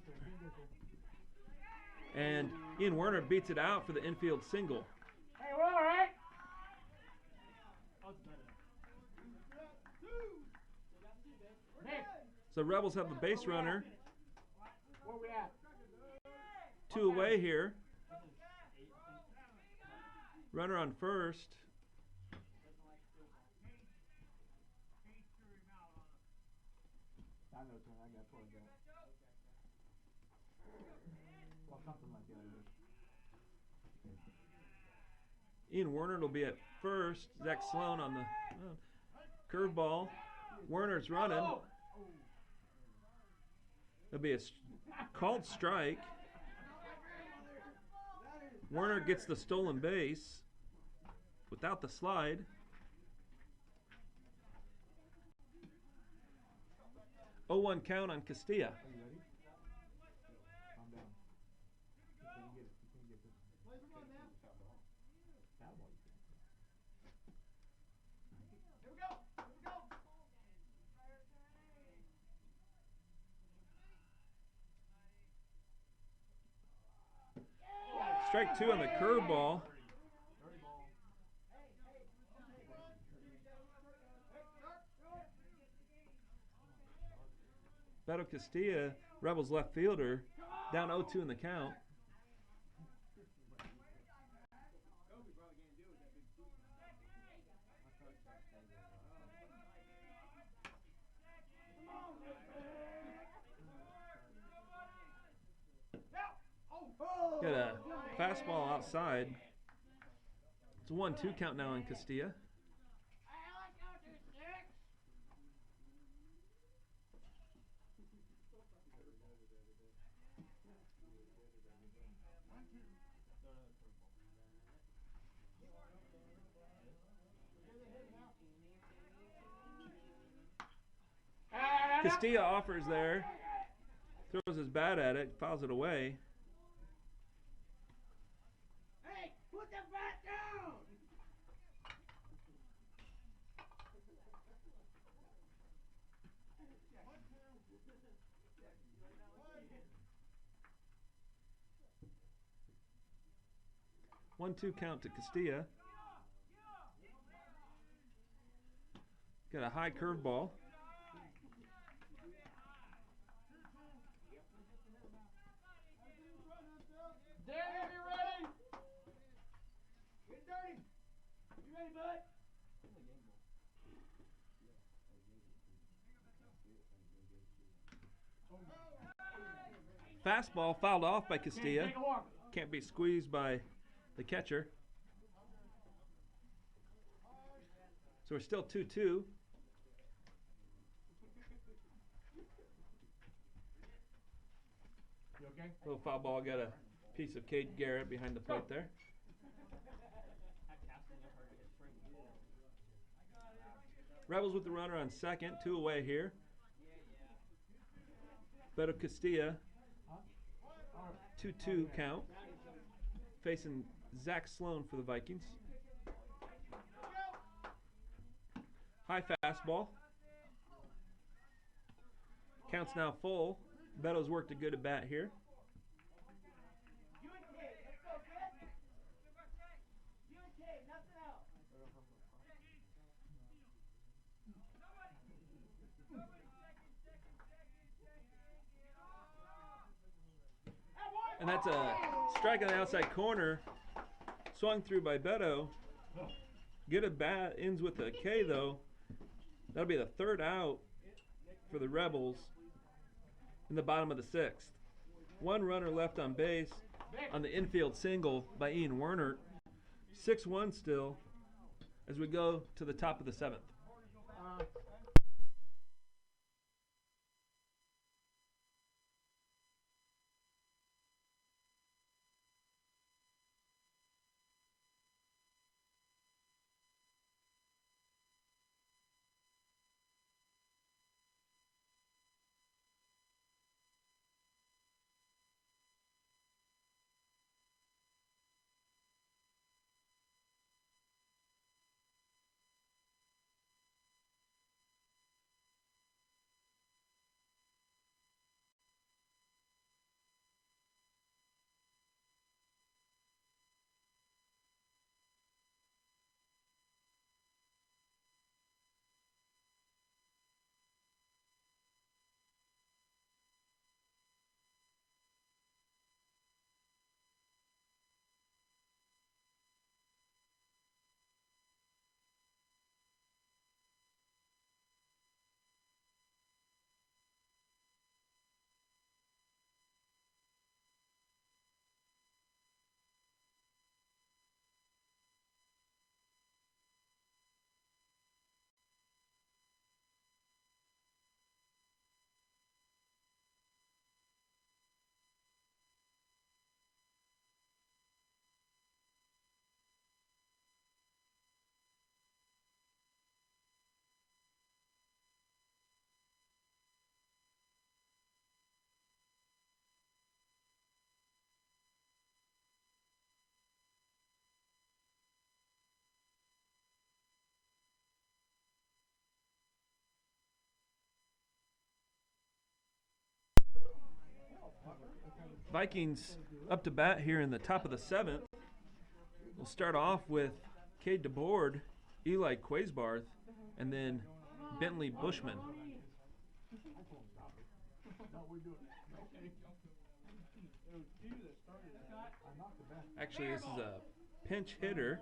And Ian Werner beats it out for the infield single. Hey, we're all right. Nick, So Rebels have the base runner. where we at? 2 away here. Runner on first. I know, Tony, I got plugged out. Well, something like that. Ian Werner will be at first. Zach Sloan on the curveball. Werner's running. There'll be a called strike. Werner gets the stolen base without the slide. Oh, 0-1 count on Castilla. Are you ready? Calm down. You can't get it. You can't get this. Foul ball, you can't. Strike 2 on the curveball. Beto Castilla, Rebels left fielder, down 0-2 in the count. Got a fastball outside. It's a 1-2 count now in Castilla. Castilla offers there. Throws his bat at it, fouls it away. Hey, put the bat down! One-two count to Castilla. Got a high curveball. Daniel, you ready? Get dirty. You ready, bud? Fastball fouled off by Castilla. Take a walk. Can't be squeezed by the catcher. So we're still 2-2. You okay? Little foul ball, got a piece of Cade Garrett behind the plate there. Rebels with the runner on second, 2 away here. Beto Castilla, 2-2 count. Facing Zach Sloan for the Vikings. High fastball. Count's now full. Beto's worked a good at bat here. You and Kate, let's go, kid. You and Kate, nothing else. And that's a strike on the outside corner. Swung through by Beto. Good at bat, ends with a K though. That'll be the third out for the Rebels in the bottom of the 6th. One runner left on base on the infield single by Ian Werner. 6-1 still as we go to the top of the 7th. Vikings up to bat here in the top of the 7th. We'll start off with Cade DeBoard, Eli Quaisbarth, and then Bentley Bushman. Actually, this is a pinch hitter.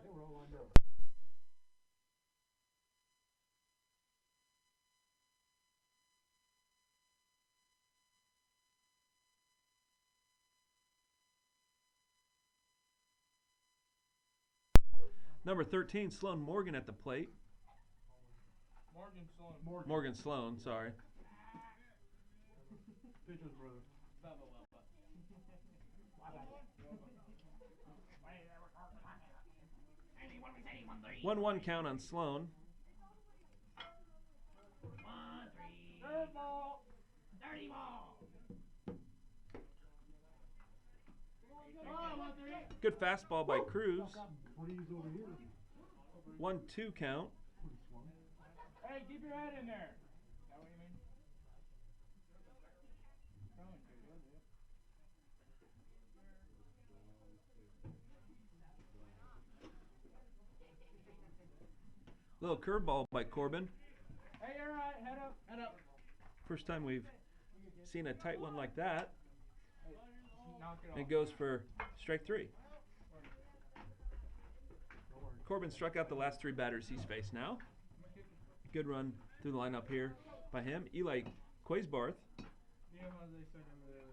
Number 13, Sloan Morgan at the plate. Morgan Sloan. Morgan Sloan, sorry. Pitcher's brother. 1-1 count on Sloan. 1-3. Third ball. Dirty ball. Good fastball by Cruz. Breeze over here. 1-2 count. Pretty swung. Hey, keep your head in there. Is that what you mean? Throwing to you, dude. Little curveball by Corbin. Hey, you're right. Head up. Head up. First time we've seen a tight one like that. Hey, knock it off. It goes for strike 3. Corbin struck out the last 3 batters he's faced now. Good run through the lineup here by him. Eli Quaisbarth, You know how they said over there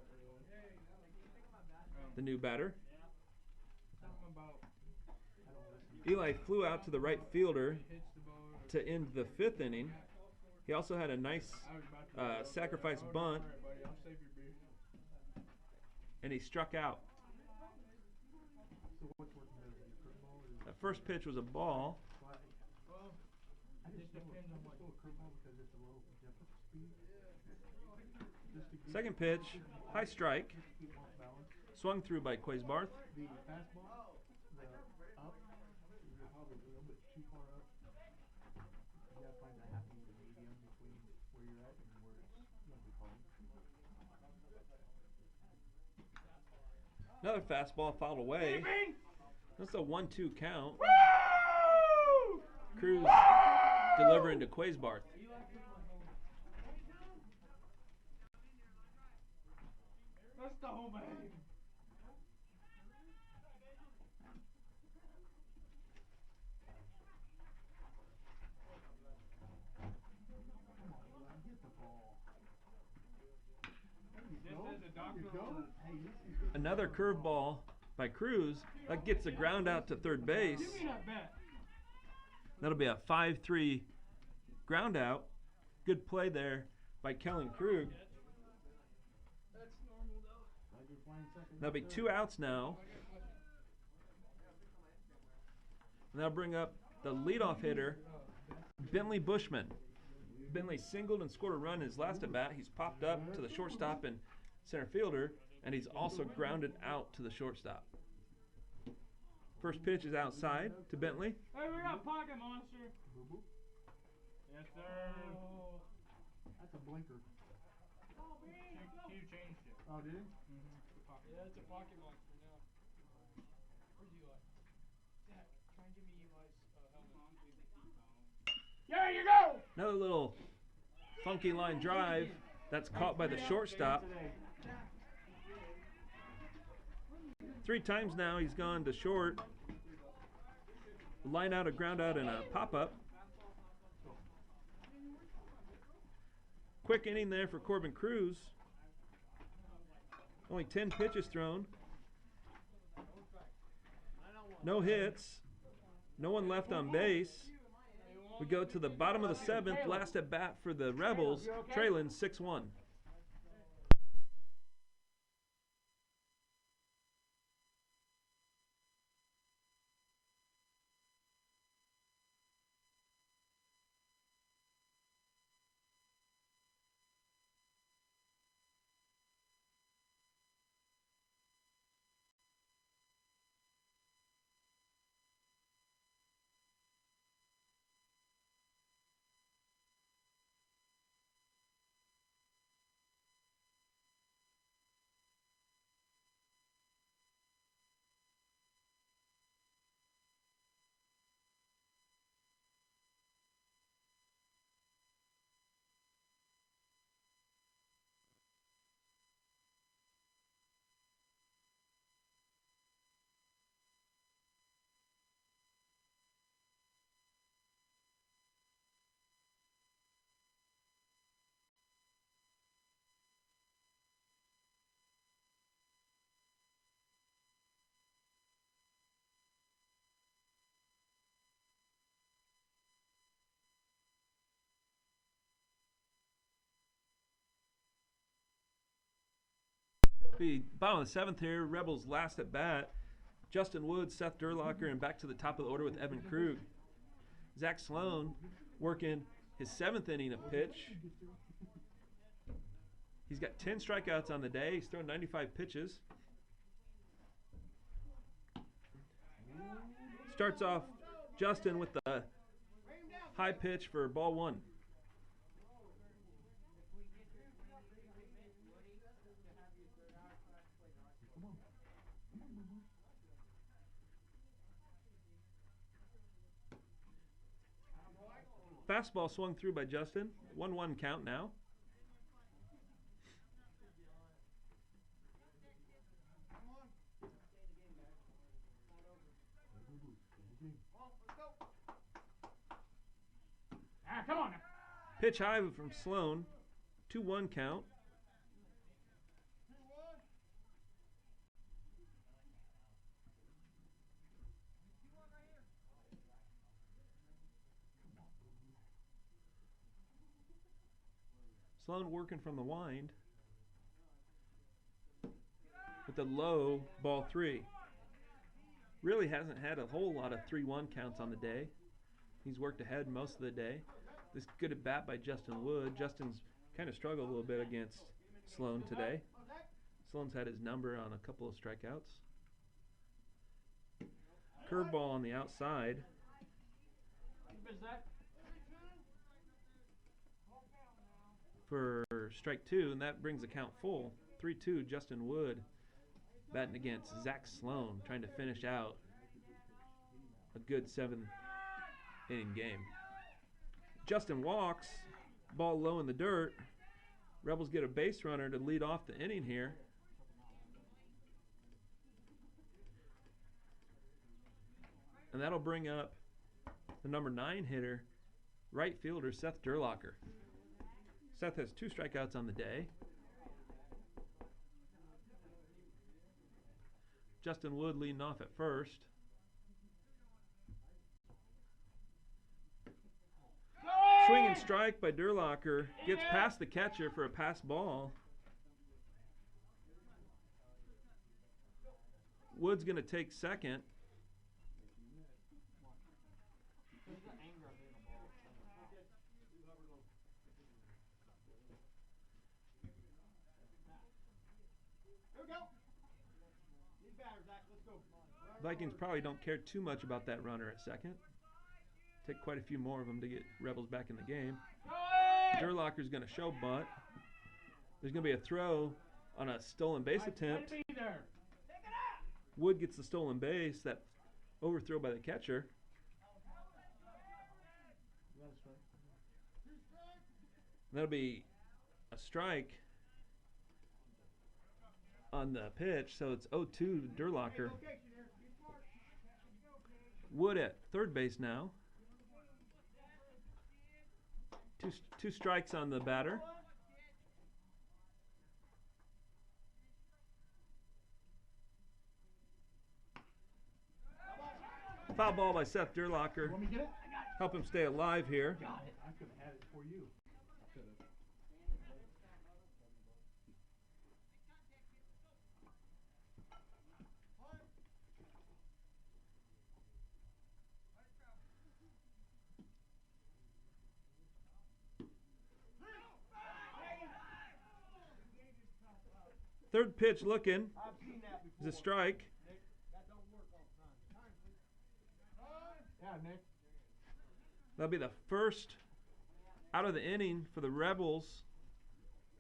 the new batter. something about Eli flew out to the right fielder he hits the ball. to end the 5th inning. He also had a nice I was about to sacrifice Oh, bunt, don't worry, buddy. I'll save your beer. and he struck out. So what's working better? Your curveball or That first pitch was a ball. Well, I it just depends on what. throw a curveball because it's a low depth speed. Just to keep, Second pitch, high strike, just to keep off balance. swung through by Quaisbarth. The fastball, the up, you're probably a little bit too far up. You gotta find that happy medium between where you're at and where it's gonna be fine. Another fastball fouled away. That's a 1-2 count. Cruz delivering to Quaisbarth. Let's go, man. Come on, Eli, hit the ball. There you Just go. as a There you doctor go. ordered. Hey, this is good. Another curveball by Cruz. That gets a ground out to third base. Give me that bat. That'll be a 5-3 ground out. Good play there by Kellen Krug. That's normal, though. Glad you're flying second. That'll be 2 outs now. And that'll bring up the leadoff hitter, Bentley Bushman. Bentley singled and scored a run in his last at bat. He's popped up to the shortstop and center fielder, and he's also grounded out to the shortstop. First pitch is outside to Bentley. Hey, we got Pocket Monster. Boo boo. Yes, sir. That's a blinker. Q changed it. Oh, did he? Yeah, it's a Pocket Monster now. Where's Eli? Zach, try and give me Eli's helmet. There you go! Another little funky line drive that's caught by the shortstop. 3 times now he's gone to short. Line out, a ground out, and a pop-up. Quick inning there for Corbin Cruz. Only 10 pitches thrown. No hits. No one left on base. We go to the bottom of the 7th, last at bat for the Rebels, trailing 6-1. Be bottom of the seventh here. Rebels last at bat. Justin Wood, Seth Durlocker, and back to the top of the order with Evan Krug. Zach Sloan working his 7th inning of pitch. He's got 10 strikeouts on the day. He's thrown 95 pitches. Starts off Justin with the high pitch for ball 1. Fastball swung through by Justin. 1-1 count now. Come on now. Pitch high from Sloan. 2-1 count. Sloan working from the wind with the low ball 3. Really hasn't had a whole lot of 3-1 counts on the day. He's worked ahead most of the day. This good at bat by Justin Wood. Justin's kind of struggled a little bit against Sloan today. Sloan's had his number on a couple of strikeouts. Curveball on the outside. For strike 2, and that brings the count full. 3-2, Justin Wood batting against Zach Sloan, trying to finish out a good 7th-inning game. Justin walks, ball low in the dirt. Rebels get a base runner to lead off the inning here. And that'll bring up the number 9 hitter, right fielder Seth Durlocker. Seth has 2 strikeouts on the day. Justin Wood leading off at first. Swinging strike by Durlocker. Gets past the catcher for a pass ball. Wood's going to take second. Vikings probably don't care too much about that runner at second. Take quite a few more of them to get Rebels back in the game. Durlocker's going to show bunt. There's going to be a throw on a stolen base attempt. Wood gets the stolen base. That overthrow by the catcher. That'll be a strike on the pitch, so it's 0-2 to Durlocker. Wood at third base now. Two strikes on the batter. Foul ball by Seth Durlocker. Want me to get it? Help him stay alive here. Got it. I could have had it for you. Could have. Third pitch looking is a strike. Yeah, Nick. That'll be the first out of the inning for the Rebels.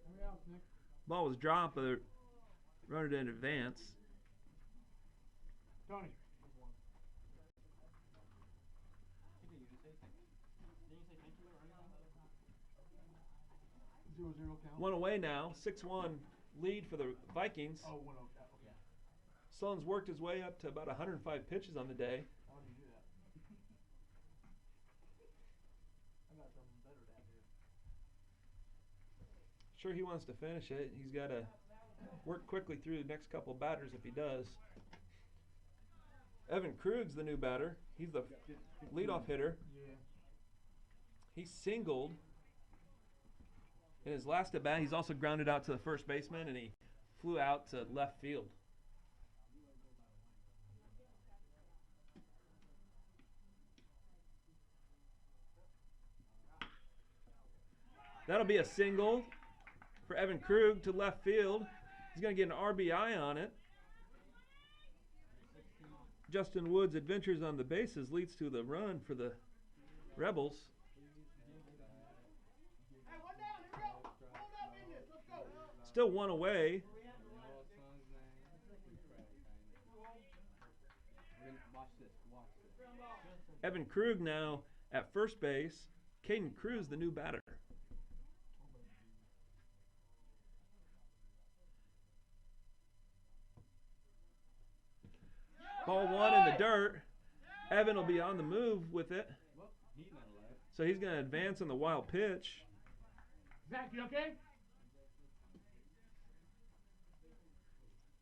Hurry out, Nick. Ball was dropped, but the runner didn't advance. Tony. 0-0 count. One away now, 6-1 lead for the Vikings. Oh, 1-0 count. Okay. Sloan's worked his way up to about 105 pitches on the day. How do you do that? I got something better down here. Sure, he wants to finish it. He's got to work quickly through the next couple batters if he does. Evan Krug's the new batter. He's the leadoff hitter. Yeah. He singled in his last at bat. He's also grounded out to the first baseman, and he flew out to left field. That'll be a single for Evan Krug to left field. He's going to get an RBI on it. Justin Woods' adventures on the bases leads to the run for the Rebels. Still one away. Evan Krug now at first base. Caden Cruz, the new batter. Ball one in the dirt. Evan will be on the move with it. So he's going to advance on the wild pitch. Zach, you okay?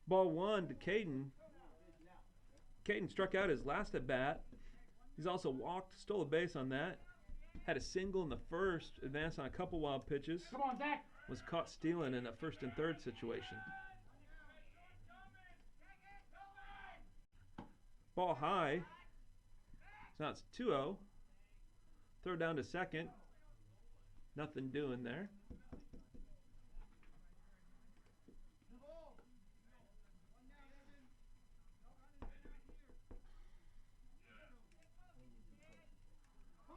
Ball one to Caden. Caden struck out his last at bat. He's also walked, stole a base on that. Had a single in the first, advanced on a couple wild pitches. Come on, Zach. Was caught stealing in a first and third situation. Ball high. So now it's 2-0. Throw down to second. Nothing doing there.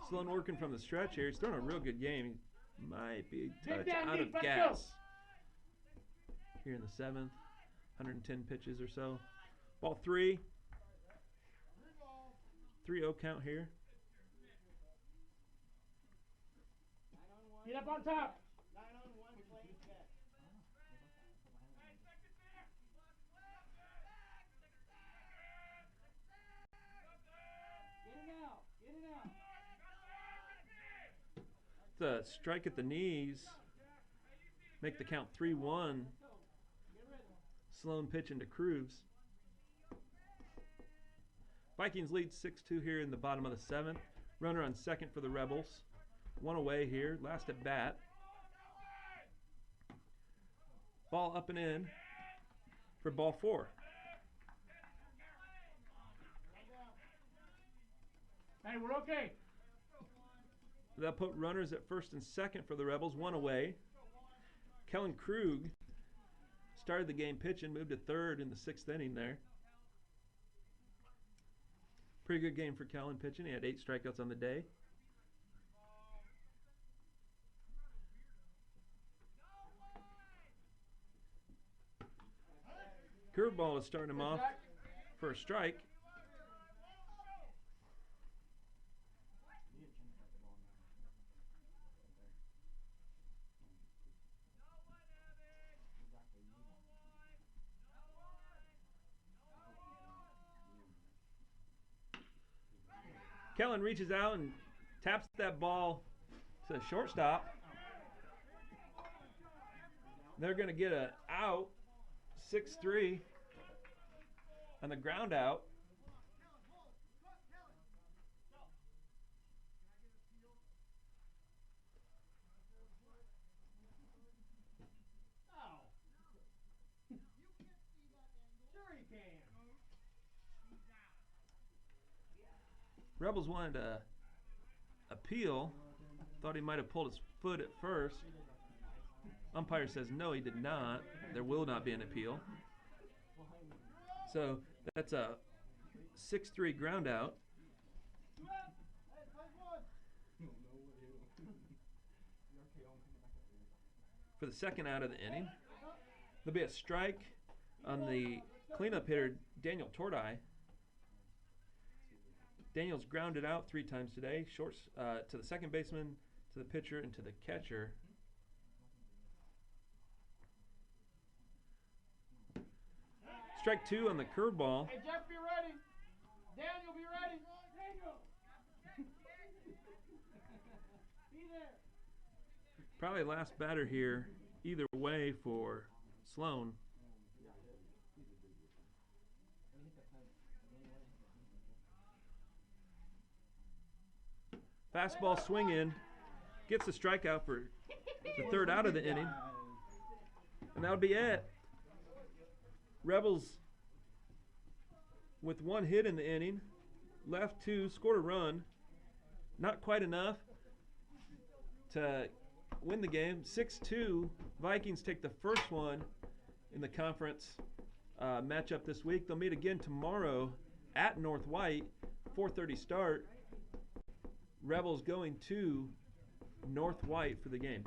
Sloan working from the stretch here. He's throwing a real good game. He might be a touch out of gas here in the seventh. 110 pitches or so. Ball three. 3-0 count here. Get up on top. The strike at the knees. Make the count 3-1. Sloan pitch into Cruz. Vikings lead 6-2 here in the bottom of the seventh. Runner on second for the Rebels. One away here, last at bat. Ball up and in for ball four. Hey, we're okay. They'll put runners at first and second for the Rebels, one away. Kellen Krug started the game pitching, moved to third in the sixth inning there. Pretty good game for Kellen pitching. He had 8 strikeouts on the day. Curveball is starting him off for a strike. Kellen reaches out and taps that ball to the shortstop. They're going to get an out, 6-3 on the ground out. Rebels wanted to appeal. Thought he might have pulled his foot at first. Umpire says no, he did not. There will not be an appeal. So that's a 6-3 ground out. For the second out of the inning. There'll be a strike on the cleanup hitter, Daniel Tordai. Daniel's grounded out 3 times today. Shorts to the second baseman, to the pitcher, and to the catcher. Strike 2 on the curveball. Hey, Jeff, be ready. Daniel, be ready. Daniel. Be there. Probably last batter here, either way for Sloan. Fastball swing in, gets the strikeout for the third out of the inning. And that'll be it. Rebels with 1 hit in the inning, left 2, scored a run. Not quite enough to win the game. 6-2. Vikings take the first one in the conference matchup this week. They'll meet again tomorrow at North White, 4:30 start. Rebels going to North White for the game.